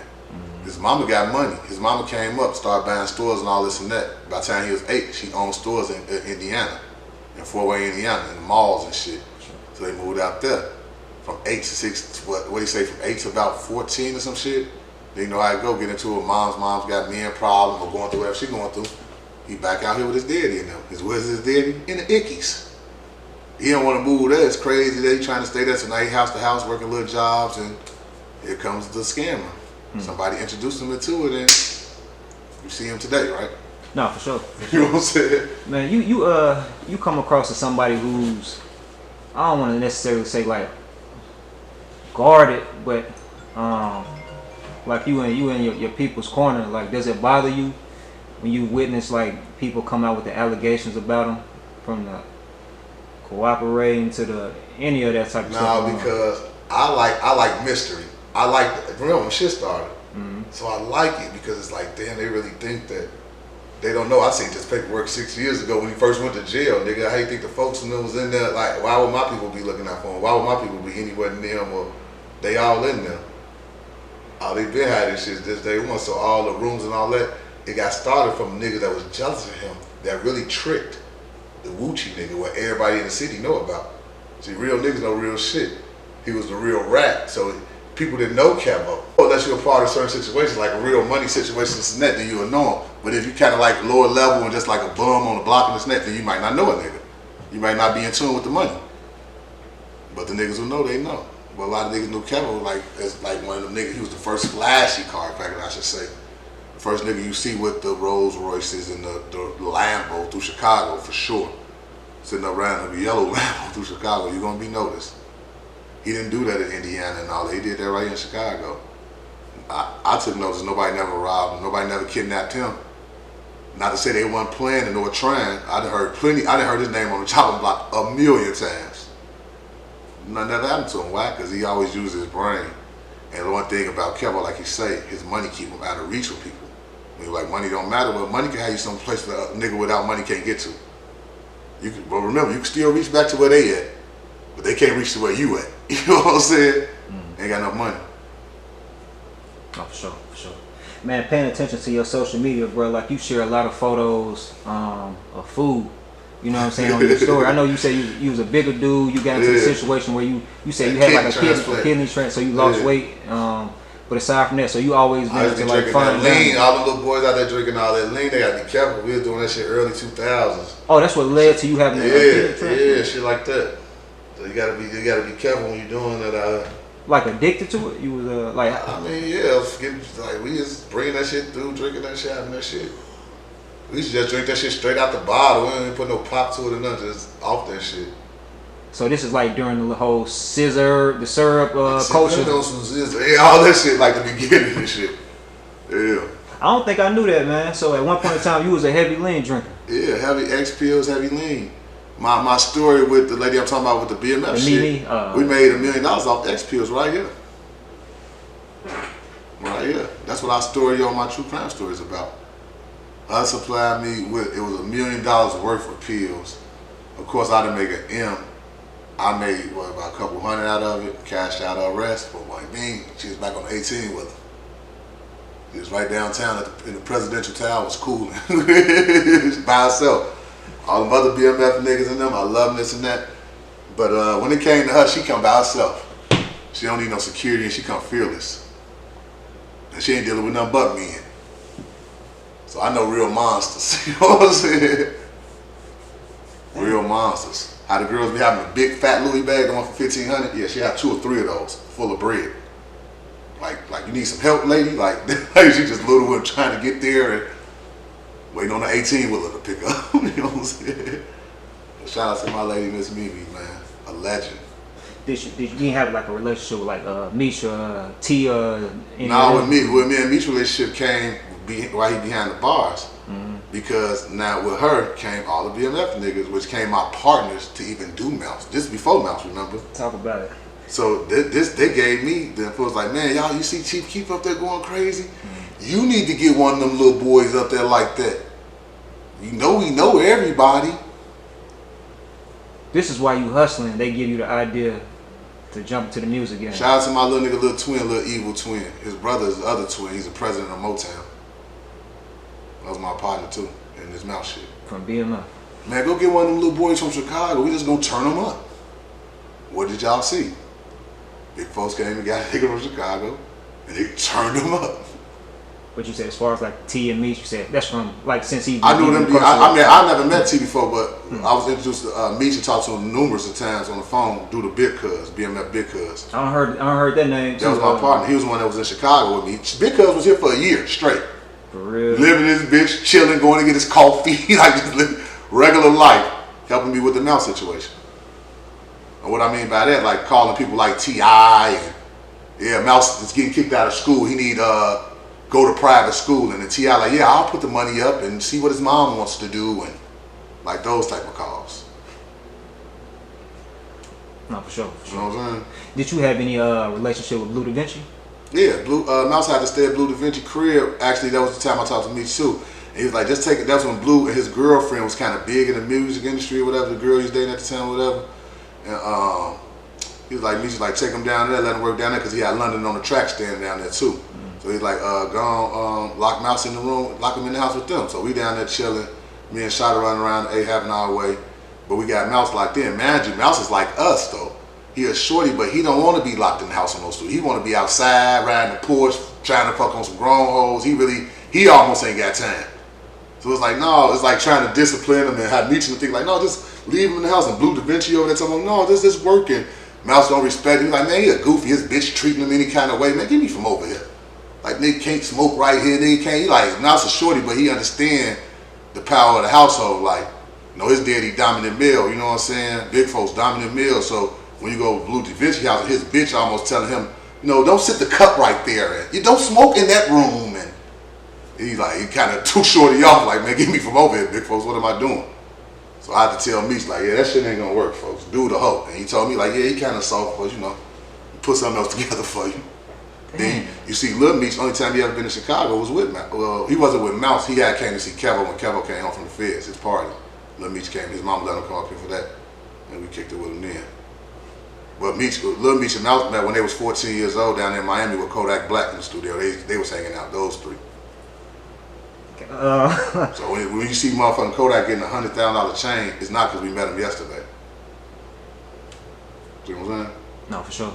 His mama got money. His mama came up, started buying stores and all this and that. By the time he was 8, she owned stores in Indiana, in Fort Wayne, Indiana, in the malls and shit. So they moved out there. From 8 to 6, what do you say, from 8 to about 14 or some shit? Then you know how it go, get into it, mom's got men problems or going through whatever she going through. He back out here with his daddy and them. Where's his daddy? In the Ickies. He don't want to move there. It's crazy that he's trying to stay there. So now he house to house working little jobs, and here comes the scammer. Somebody introduced him into it, and you see him today, right? No, for sure. You know what I'm saying? Man, you come across as somebody who's, I don't want to necessarily say like guarded, but like you in your people's corner. Like, does it bother you when you witness like people come out with the allegations about them, from the cooperating to the any of that type of stuff? No, because I like mystery. I like, remember when shit started. So I like it because it's like, damn, they really think that they don't know. I seen this paperwork 6 years ago when he first went to jail, nigga. How you think the folks who was in there, like, why would my people be looking out for him? Why would my people be anywhere near him? Or they all in there. Oh, they been had this shit this day one. So all the rooms and all that, it got started from a nigga that was jealous of him, that really tricked the Woochie nigga, what everybody in the city know about. See, real niggas know real shit. He was the real rat. So people didn't know Kevo. Unless you're a part of certain situations, like a real money situation, this and that, then you will know him. But if you kind of like lower level and just like a bum on the block and this and that, then you might not know a nigga. You might not be in tune with the money. But the niggas who know, they know. But a lot of niggas knew Kevo like as like one of them niggas. He was the first flashy car packer, I should say. The first nigga you see with the Rolls Royces and the Lambo through Chicago for sure. Sitting around in the yellow Lambo through Chicago, you're gonna be noticed. He didn't do that in Indiana and all that. He did that right in Chicago. I took notice. Nobody never robbed him. Nobody never kidnapped him. Not to say they weren't planning or trying. I done heard plenty. I done heard his name on the chopping block a million times. Nothing ever happened to him. Why? Because he always used his brain. And the one thing about Kevo, like you say, his money keep him out of reach with people. When you're like, money don't matter. Well, money can have you some place that a nigga without money can't get to. But remember, you can still reach back to where they at. But they can't reach to where you at. You know what I'm saying? Ain't got enough money. Oh, for sure, for sure. Man, paying attention to your social media, bro, like you share a lot of photos of food. You know what I'm saying, on your story. I know you say you was a bigger dude. You got into a situation where you said you had like a kidney transplant, so you lost weight. But aside from that, so you always been into like fun lean. All the little boys out there drinking all that lean, they gotta be careful. We were doing that shit early 2000s. Oh, that's what led to you having a kidney transplant? Yeah, shit like that. So you gotta be careful when you're doing that. Like addicted to it? You was like? I mean, yeah, like we just bringing that shit through, drinking that shit, having that shit. We used to just drink that shit straight out the bottle. We didn't even put no pop to it or nothing, just off that shit. So this is like during the whole scissor, the syrup culture? Yeah, all that shit, like the beginning and shit. Yeah. I don't think I knew that, man. So at one point in time, you was a heavy lean drinker. Yeah, heavy X pills, heavy lean. My story with the lady I'm talking about with the BMF shit, we made $1 million off X pills right here. Right here. That's what our story on my true crime story is about. Her supplied me with, it was $1 million worth of pills. Of course, I didn't make an M. I made, about a couple hundred out of it, cashed out the rest. But what I mean, she was back on 18 with her. She was right downtown in the presidential tower, was cooling. By herself. All them other BMF niggas in them, I love them, this and that. But when it came to her, she come by herself. She don't need no security and she come fearless. And she ain't dealing with nothing but men. So I know real monsters, you know what I'm saying? Real monsters. How the girls be having a big fat Louis bag, the one for $1,500. Yeah, she had 2 or 3 of those full of bread. Like you need some help, lady. Like she just little one trying to get there and waiting on the 18-wheeler to pick up. You know what I'm saying? Shout out to my lady, Miss Mimi, man, a legend. Did you have like a relationship with like Misha, Tia? Nah, with me and Misha relationship came while he behind the bars. Because now with her came all the BMF niggas, which came my partners to even do Mouse. This before Mouse, remember? Talk about it. So they gave me the info. Like, man, y'all, you see Chief Keef up there going crazy? You need to get one of them little boys up there like that. You know we know everybody. This is why you hustling. They give you the idea to jump into the music game. Shout out to my little nigga, little twin, little evil twin. His brother is the other twin. He's the president of Motown. That was my partner too in this Mouse shit. From BMF. Man, go get one of them little boys from Chicago. We just gonna turn them up. What did y'all see? Big folks came and got a nigga from Chicago, and they turned them up. But you said as far as like T and Meech, you said that's from like since he. I knew them. I never met T before, but I was introduced to Meech and talked to him numerous of times on the phone due to Big Cuz, BMF Big Cuz. I don't heard that name. That was my partner. He was the one that was in Chicago with me. Big Cuz was here for a year straight. For real. Living his bitch, chilling, going to get his coffee, like just living regular life, helping me with the Mouse situation. And what I mean by that, like calling people like T.I. and yeah, Mouse is getting kicked out of school. He need go to private school, and the T.I. like, yeah, I'll put the money up and see what his mom wants to do, and like those type of calls. No, for sure. You know what I'm saying? Did you have any relationship with Blue Da Vinci? Yeah, Mouse had to stay at Blue Da Vinci crib. Actually, that was the time I talked to me too. And he was like, just take it. That's when Blue and his girlfriend was kind of big in the music industry or whatever. The girl he was dating at the time or whatever. And he was like, me, like, take him down there, let him work down there, because he had London on the track stand down there too. So he's like, go on, lock Mouse in the room, lock him in the house with them. So we down there chilling. Me and Shada running around having our way. But we got Mouse locked in. Mind you, Mouse is like us though. He a shorty, but he don't want to be locked in the house on those two. He want to be outside, riding the porch, trying to fuck on some grown hoes. He almost ain't got time. So it's like, no, it's like trying to discipline him and have Meech and think like, no, just leave him in the house. And Blue Da Vinci over there telling him, no, this is working. Mouse don't respect him. He's like, man, he a goofy. His bitch treating him any kind of way. Man, get me from over here. Like, nigga can't smoke right here. Nigga can't. He like, Mouse a shorty, but he understand the power of the household. Like, you know, his daddy dominant male. You know what I'm saying? Big folks dominant male. So when you go to Blue Da Vinci house, his bitch almost telling him, you know, don't sit the cup right there. And you don't smoke in that room. And he kind of too shorty off. Like, man, get me from over here, big folks. What am I doing? So I had to tell Meech, like, yeah, that shit ain't gonna work, folks. Do the hoe. And he told me, like, yeah, he kind of soft, but you know, put something else together for you. Then you see Lil Meech, only time he ever been in Chicago was with Mouse. Well, he wasn't with Mouse. He came to see Kevo when Kevo came home from the feds, his party. Lil Meech came, his mom let him come up here for that. And we kicked it with him then. But Lil Meech and Mouse met when they was 14 years old down there in Miami with Kodak Black in the studio. They was hanging out, those three. So when you see motherfucking Kodak getting a $100,000 chain, it's not because we met him yesterday. See what I'm saying? No, for sure.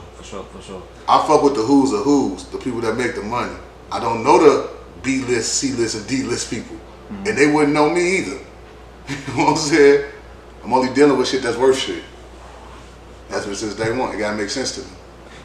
I fuck with the who's of who's, the people that make the money. I don't know the B-list, C-list, and D-list people. And they wouldn't know me either. You know what I'm saying? I'm only dealing with shit that's worth shit. That's what since day one, it gotta make sense to me.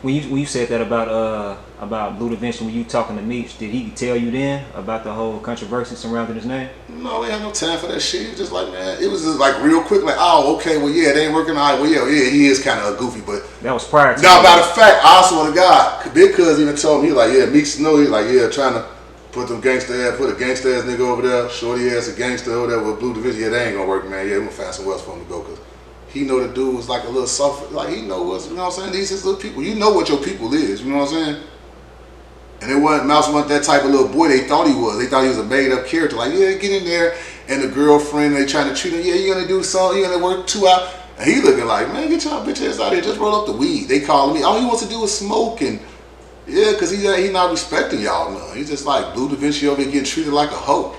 When you said that about Blue Da Vinci, when you talking to Meech, did he tell you then about the whole controversy surrounding his name? No, we had no time for that shit. It was just like, man, it was just like real quick, like, oh, okay, well, yeah, it ain't working. All right, well, yeah, he is kind of a goofy, but that was prior to. Now, matter of fact, I swear to God, Big Cuz even told me, like, yeah, Meech know, he's like, yeah, trying to put a gangster ass nigga over there, shorty ass a gangster over there with Blue Da Vinci. Yeah, that ain't gonna work, man. Yeah, we gonna find somewhere else for him to go, cause he know the dude was like a little soft, like he know us, you know what I'm saying? These his little people. You know what your people is, you know what I'm saying? And it wasn't, Mouse wasn't that type of little boy they thought he was. They thought he was a made up character. Like, yeah, get in there. And the girlfriend, they trying to treat him, yeah, you gonna do something, you gonna work 2 hours. And he looking like, man, get your bitch ass out here, just roll up the weed. They calling me, all he wants to do is smoke. And yeah, cause he not respecting y'all, man. He's just like Blue Da Vinci over here getting treated like a hoe.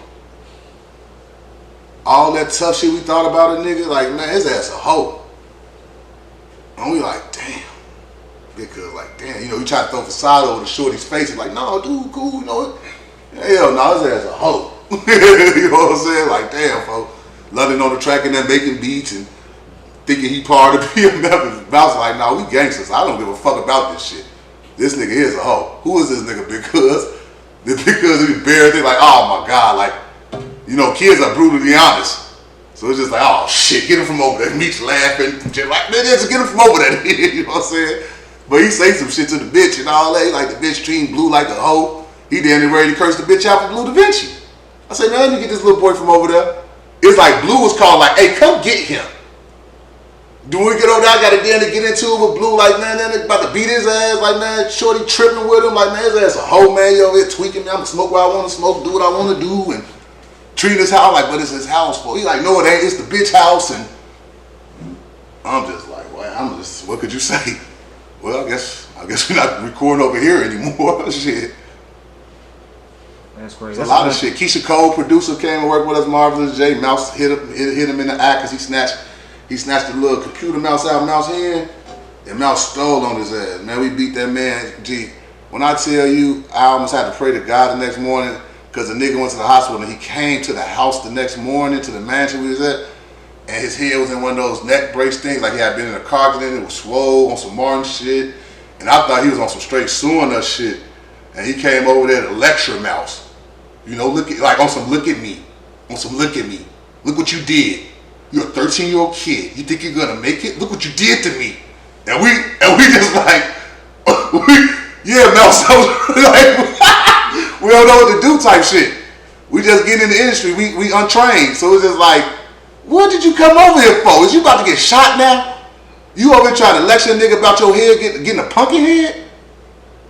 All that tough shit we thought about a nigga, like, man, his ass a hoe. And we like, damn. Because like, damn, you know, you try to throw facade over the shorty's face. He's like, no, dude, cool, you know what? Hell no, his ass a hoe. You know what I'm saying? Like, damn, folks. London on the track and then making beats and thinking he part of the BMF. And Mouse like, nah, we gangsters. I don't give a fuck about this shit. This nigga is a hoe. Who is this nigga? Because he buried it, like, oh my God, like, you know, kids are brutally honest. So it's just like, oh shit, get him from over there. Meech laughing, shit like, man, just get him from over there. You know what I'm saying? But he say some shit to the bitch and all that, like the bitch treating Blue like a hoe. He damn near ready to curse the bitch out for Blue Da Vinci. I said, man, let me get this little boy from over there. It's like Blue was called like, hey, come get him. Do we get over there? I got to damn to get into it with Blue, like, man, they about to beat his ass, like, man, Shorty tripping with him, like, man, his ass a hoe, man, you over here tweaking me, I'm gonna smoke what I want to smoke, do what I want to do, and treat his house like, what is his house for? He like, no, it ain't, it's the bitch house, and I'm just like, well, what could you say? Well, I guess we're not recording over here anymore. Shit. That's crazy. That's a lot of shit. Keisha Cole, producer, came and worked with us, Marvelous J. Mouse hit him in the act because he snatched the little computer mouse out of Mouse's hand, and Mouse stole on his ass. Man, we beat that man. Gee, when I tell you, I almost had to pray to God the next morning because the nigga went to the hospital and he came to the house the next morning, to the mansion we was at, and his head was in one of those neck brace things, like he had been in a car accident, it was swole on some Martin shit, and I thought he was on some straight suing us shit, and he came over there to lecture Mouse. You know, look at me, look what you did. You're a 13-year-old kid. You think you're gonna make it? Look what you did to me. And we just like, yeah, Mouse, like, we don't know what to do type shit. We just get in the industry. We untrained. So it's just like, what did you come over here for? Is you about to get shot now? You over here trying to lecture a nigga about your head getting a pumpkin head?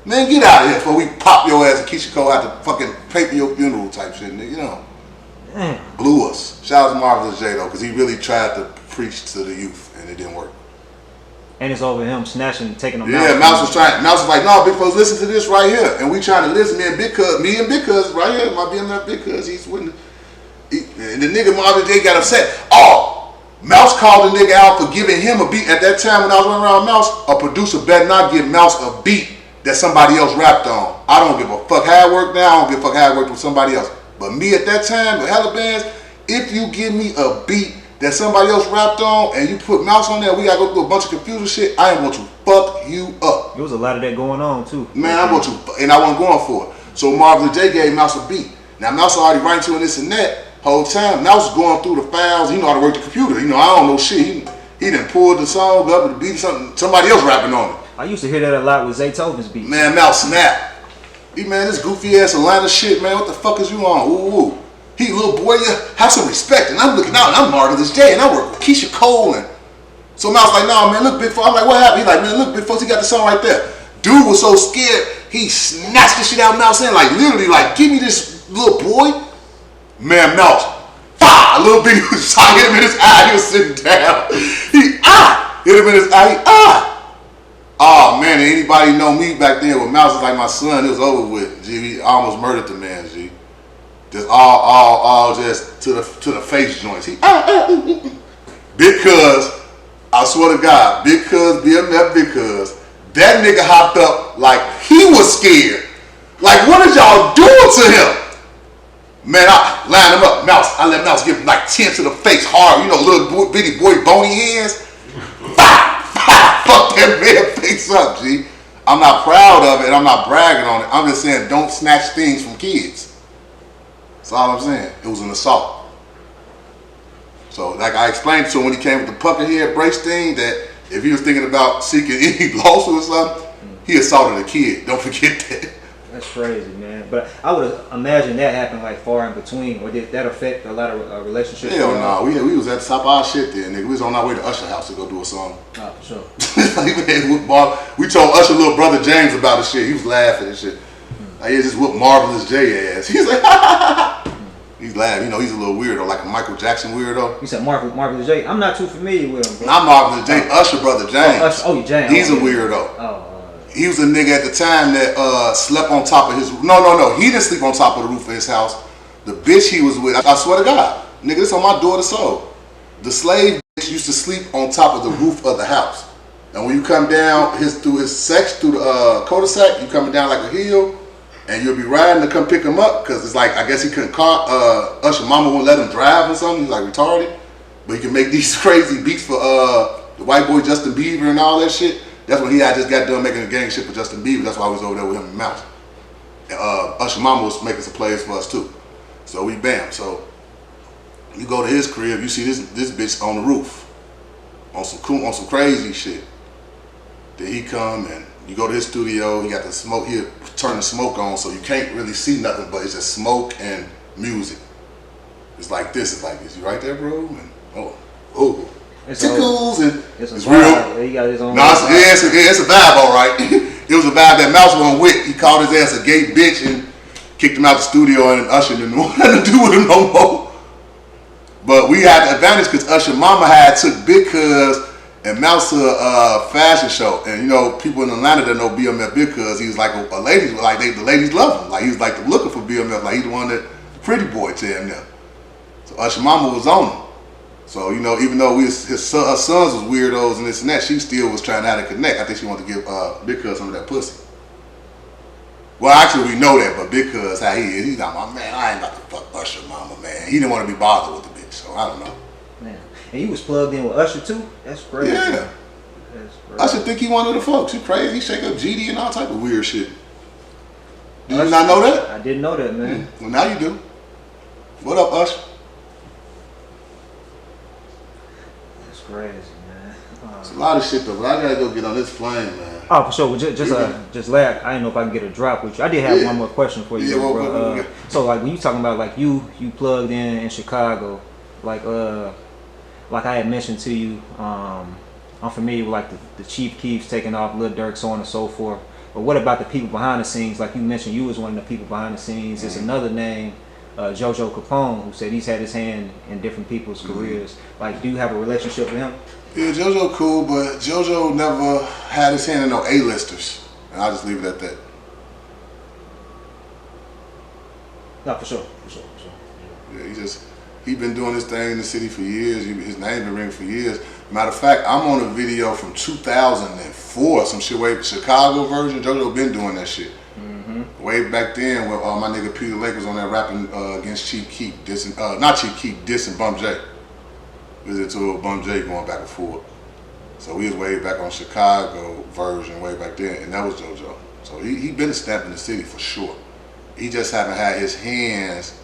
Man, get out of here before we pop your ass and Keisha Cole out to fucking pay for your funeral type shit, nigga, you know. Blew us. Shout out to Marvelous J though, because he really tried to preach to the youth and it didn't work. And it's over him snatching, taking them out. Yeah, Mouse was like, no, big folks, listen to this right here. And we trying to listen, me and Big Cuz right here, my BMF Big Cuz, he's winning. And the nigga Marvelous J got upset. Oh, Mouse called the nigga out for giving him a beat. At that time when I was running around Mouse, a producer better not give Mouse a beat that somebody else rapped on. I don't give a fuck how it worked now, I don't give a fuck how it worked with somebody else. But me at that time, with hella bands, if you give me a beat that somebody else rapped on and you put Mouse on there, we gotta go through a bunch of confusing shit, I am going to fuck you up. There was a lot of that going on too. Man, I'm going to, and I wasn't going for it. So Marvelous J gave Mouse a beat. Now Mouse already writing to this and that whole time. Mouse was going through the files, he know how to work the computer. You know, I don't know shit. He done pulled the song up and the beat somebody else rapping on it. I used to hear that a lot with Zaytoven's beats. Man, Mouse snap. Man, this goofy ass Atlanta shit, man, what the fuck is you on? Ooh. He little boy, have some respect. And I'm looking out and I'm Marvelous J and I work with Keisha Cole. And so Mouse like, nah, man, look, Big Folks. I'm like, what happened? He like, man, look, Big Folks, he got the song right there. Dude was so scared, he snatched the shit out of Mouse and like, literally, like, give me this little boy. Man, Mouse, a little bit, he was shot, hit him in his eye, he was sitting down. Hit him in his eye, Oh man, and anybody know me back then with Mouse was like my son, it was over with. G, we almost murdered the man, G. Just all just to the face joints. Because I swear to God, because BMF, because that nigga hopped up like he was scared. Like, what is y'all doing to him? Man, I lined him up, Mouse. I let Mouse give him like 10 to the face hard, you know, little bitty boy bony hands. Fuck that man face up, G. I'm not proud of it and I'm not bragging on it. I'm just saying don't snatch things from kids. That's all I'm saying. It was an assault. So like I explained to him when he came with the pucker head brace thing that if he was thinking about seeking any lawsuit or something, he assaulted a kid. Don't forget that. That's crazy, man. But I would imagine that happened like far in between, or did that affect a lot of relationships? Hell no, we was at the top of our shit there, nigga. We was on our way to Usher house to go do a song. Oh, for sure. We told Usher little brother James about the shit. He was laughing and shit. Like, he just whooped Marvelous J ass. He's like, he's laughing. You know, he's a little weirdo, like a Michael Jackson weirdo. You said Marvelous J. I'm not too familiar with him, bro. Not Marvelous J. Usher brother James. James. He's a weirdo. He was a nigga at the time that slept on top of his... No. He didn't sleep on top of the roof of his house. The bitch he was with, I swear to God, nigga, this on my daughter's soul. The slave bitch used to sleep on top of the roof of the house. And when you come down through the cul-de-sac, you coming down like a hill, and you'll be riding to come pick him up, because it's like, I guess he couldn't car, Usher mama wouldn't let him drive or something. He's like retarded. but he can make these crazy beats for the white boy Justin Bieber and all that shit. That's when he had just got done making a gang shit for Justin Bieber. That's why I was over there with him and Mouse. And Usher Mama was making some plays for us too. So we bam. So you go to his crib, you see this bitch on the roof on some crazy shit. Then he come and you go to his studio. He got the smoke. He'll turn the smoke on, so you can't really see nothing, but it's just smoke and music. It's like this. It's like this. You right there, bro? And oh. It's tickles and it's real. He got his own. No, it's a vibe, all right. It was a vibe that Mouse wasn't with. He called his ass a gay bitch and kicked him out the studio, and Usher didn't want nothing to do with him no more. But we had the advantage because Usher Mama had took Big Cuz and Mouse to a fashion show, and you know people in Atlanta that know BMF Big Cuz. He was like a ladies, like the ladies love him. Like he was like looking for BMF, like he the one that the pretty boy to him now. So Usher Mama was on him. So, you know, even though her sons was weirdos and this and that, she still was trying to have to connect. I think she wanted to give Big Cuz some of that pussy. Well, actually, we know that, but Big Cuz, how he is, he's like, my man, I ain't about to fuck Usher Mama, man. He didn't want to be bothered with the bitch, so I don't know. Man. And you was plugged in with Usher, too? That's crazy. Yeah. That's crazy. Usher think he one of the folks. He crazy. He shake up GD and all type of weird shit. Did you not know that? I didn't know that, man. Well, now you do. What up, Usher? Crazy, man. It's a lot of shit though, but I gotta go get on this plane, man. Oh, for sure. Just last, I didn't know if I can get a drop with you. I did have one more question for you, bro. So like when you talking about like you plugged in Chicago, like I had mentioned to you, I'm familiar with like the Chief Keefs taking off, Lil Durk, so on and so forth. But what about the people behind the scenes? Like you mentioned, you was one of the people behind the scenes. There's another name. JoJo Capone, who said he's had his hand in different people's careers. Like, do you have a relationship with him? Yeah, JoJo cool, but JoJo never had his hand in no A-listers. And I'll just leave it at that. No, for sure. Yeah, he been doing this thing in the city for years. His name been ringing for years. Matter of fact, I'm on a video from 2004, some shit way Chicago version. JoJo been doing that shit. Way back then, when my nigga Peter Lake was on there rapping against Chief Keef, not Chief Keef, dissing Bum J. We was into Bum J going back and forth. So we was way back on Chicago version, way back then, and that was JoJo. So he been a stamp in the city for sure. He just haven't had his hands.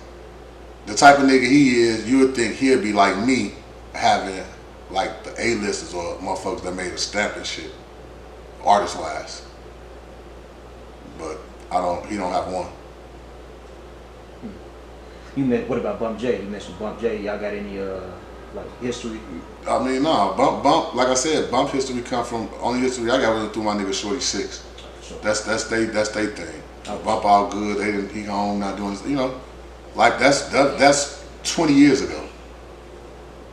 The type of nigga he is, you would think he'd be like me, having like the A-listers or motherfuckers that made a stamp and shit, artist-wise. But he don't have one. What about Bump J? You mentioned Bump J. Y'all got any like history? I mean, no. Bump. Like I said, Bump history come from only history I got with through my nigga Shorty 6. Sure. That's they thing. Okay. Bump all good. He home not doing. You know, like that's 20 years ago.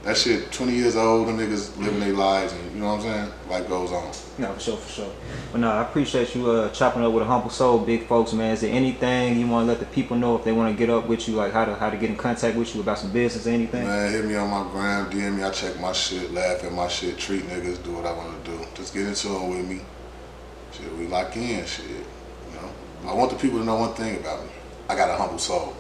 That shit, 20 years old, them niggas living their lives, and you know what I'm saying? Life goes on. No, for sure. But no, I appreciate you chopping up with AHumbleSoul, big folks, man. Is there anything you want to let the people know if they want to get up with you, like how to get in contact with you about some business or anything? Man, hit me on my gram, DM me, I check my shit, laugh at my shit, treat niggas, do what I want to do. Just get into it with me. Shit, we lock in, shit, you know? I want the people to know one thing about me. I got a humble soul.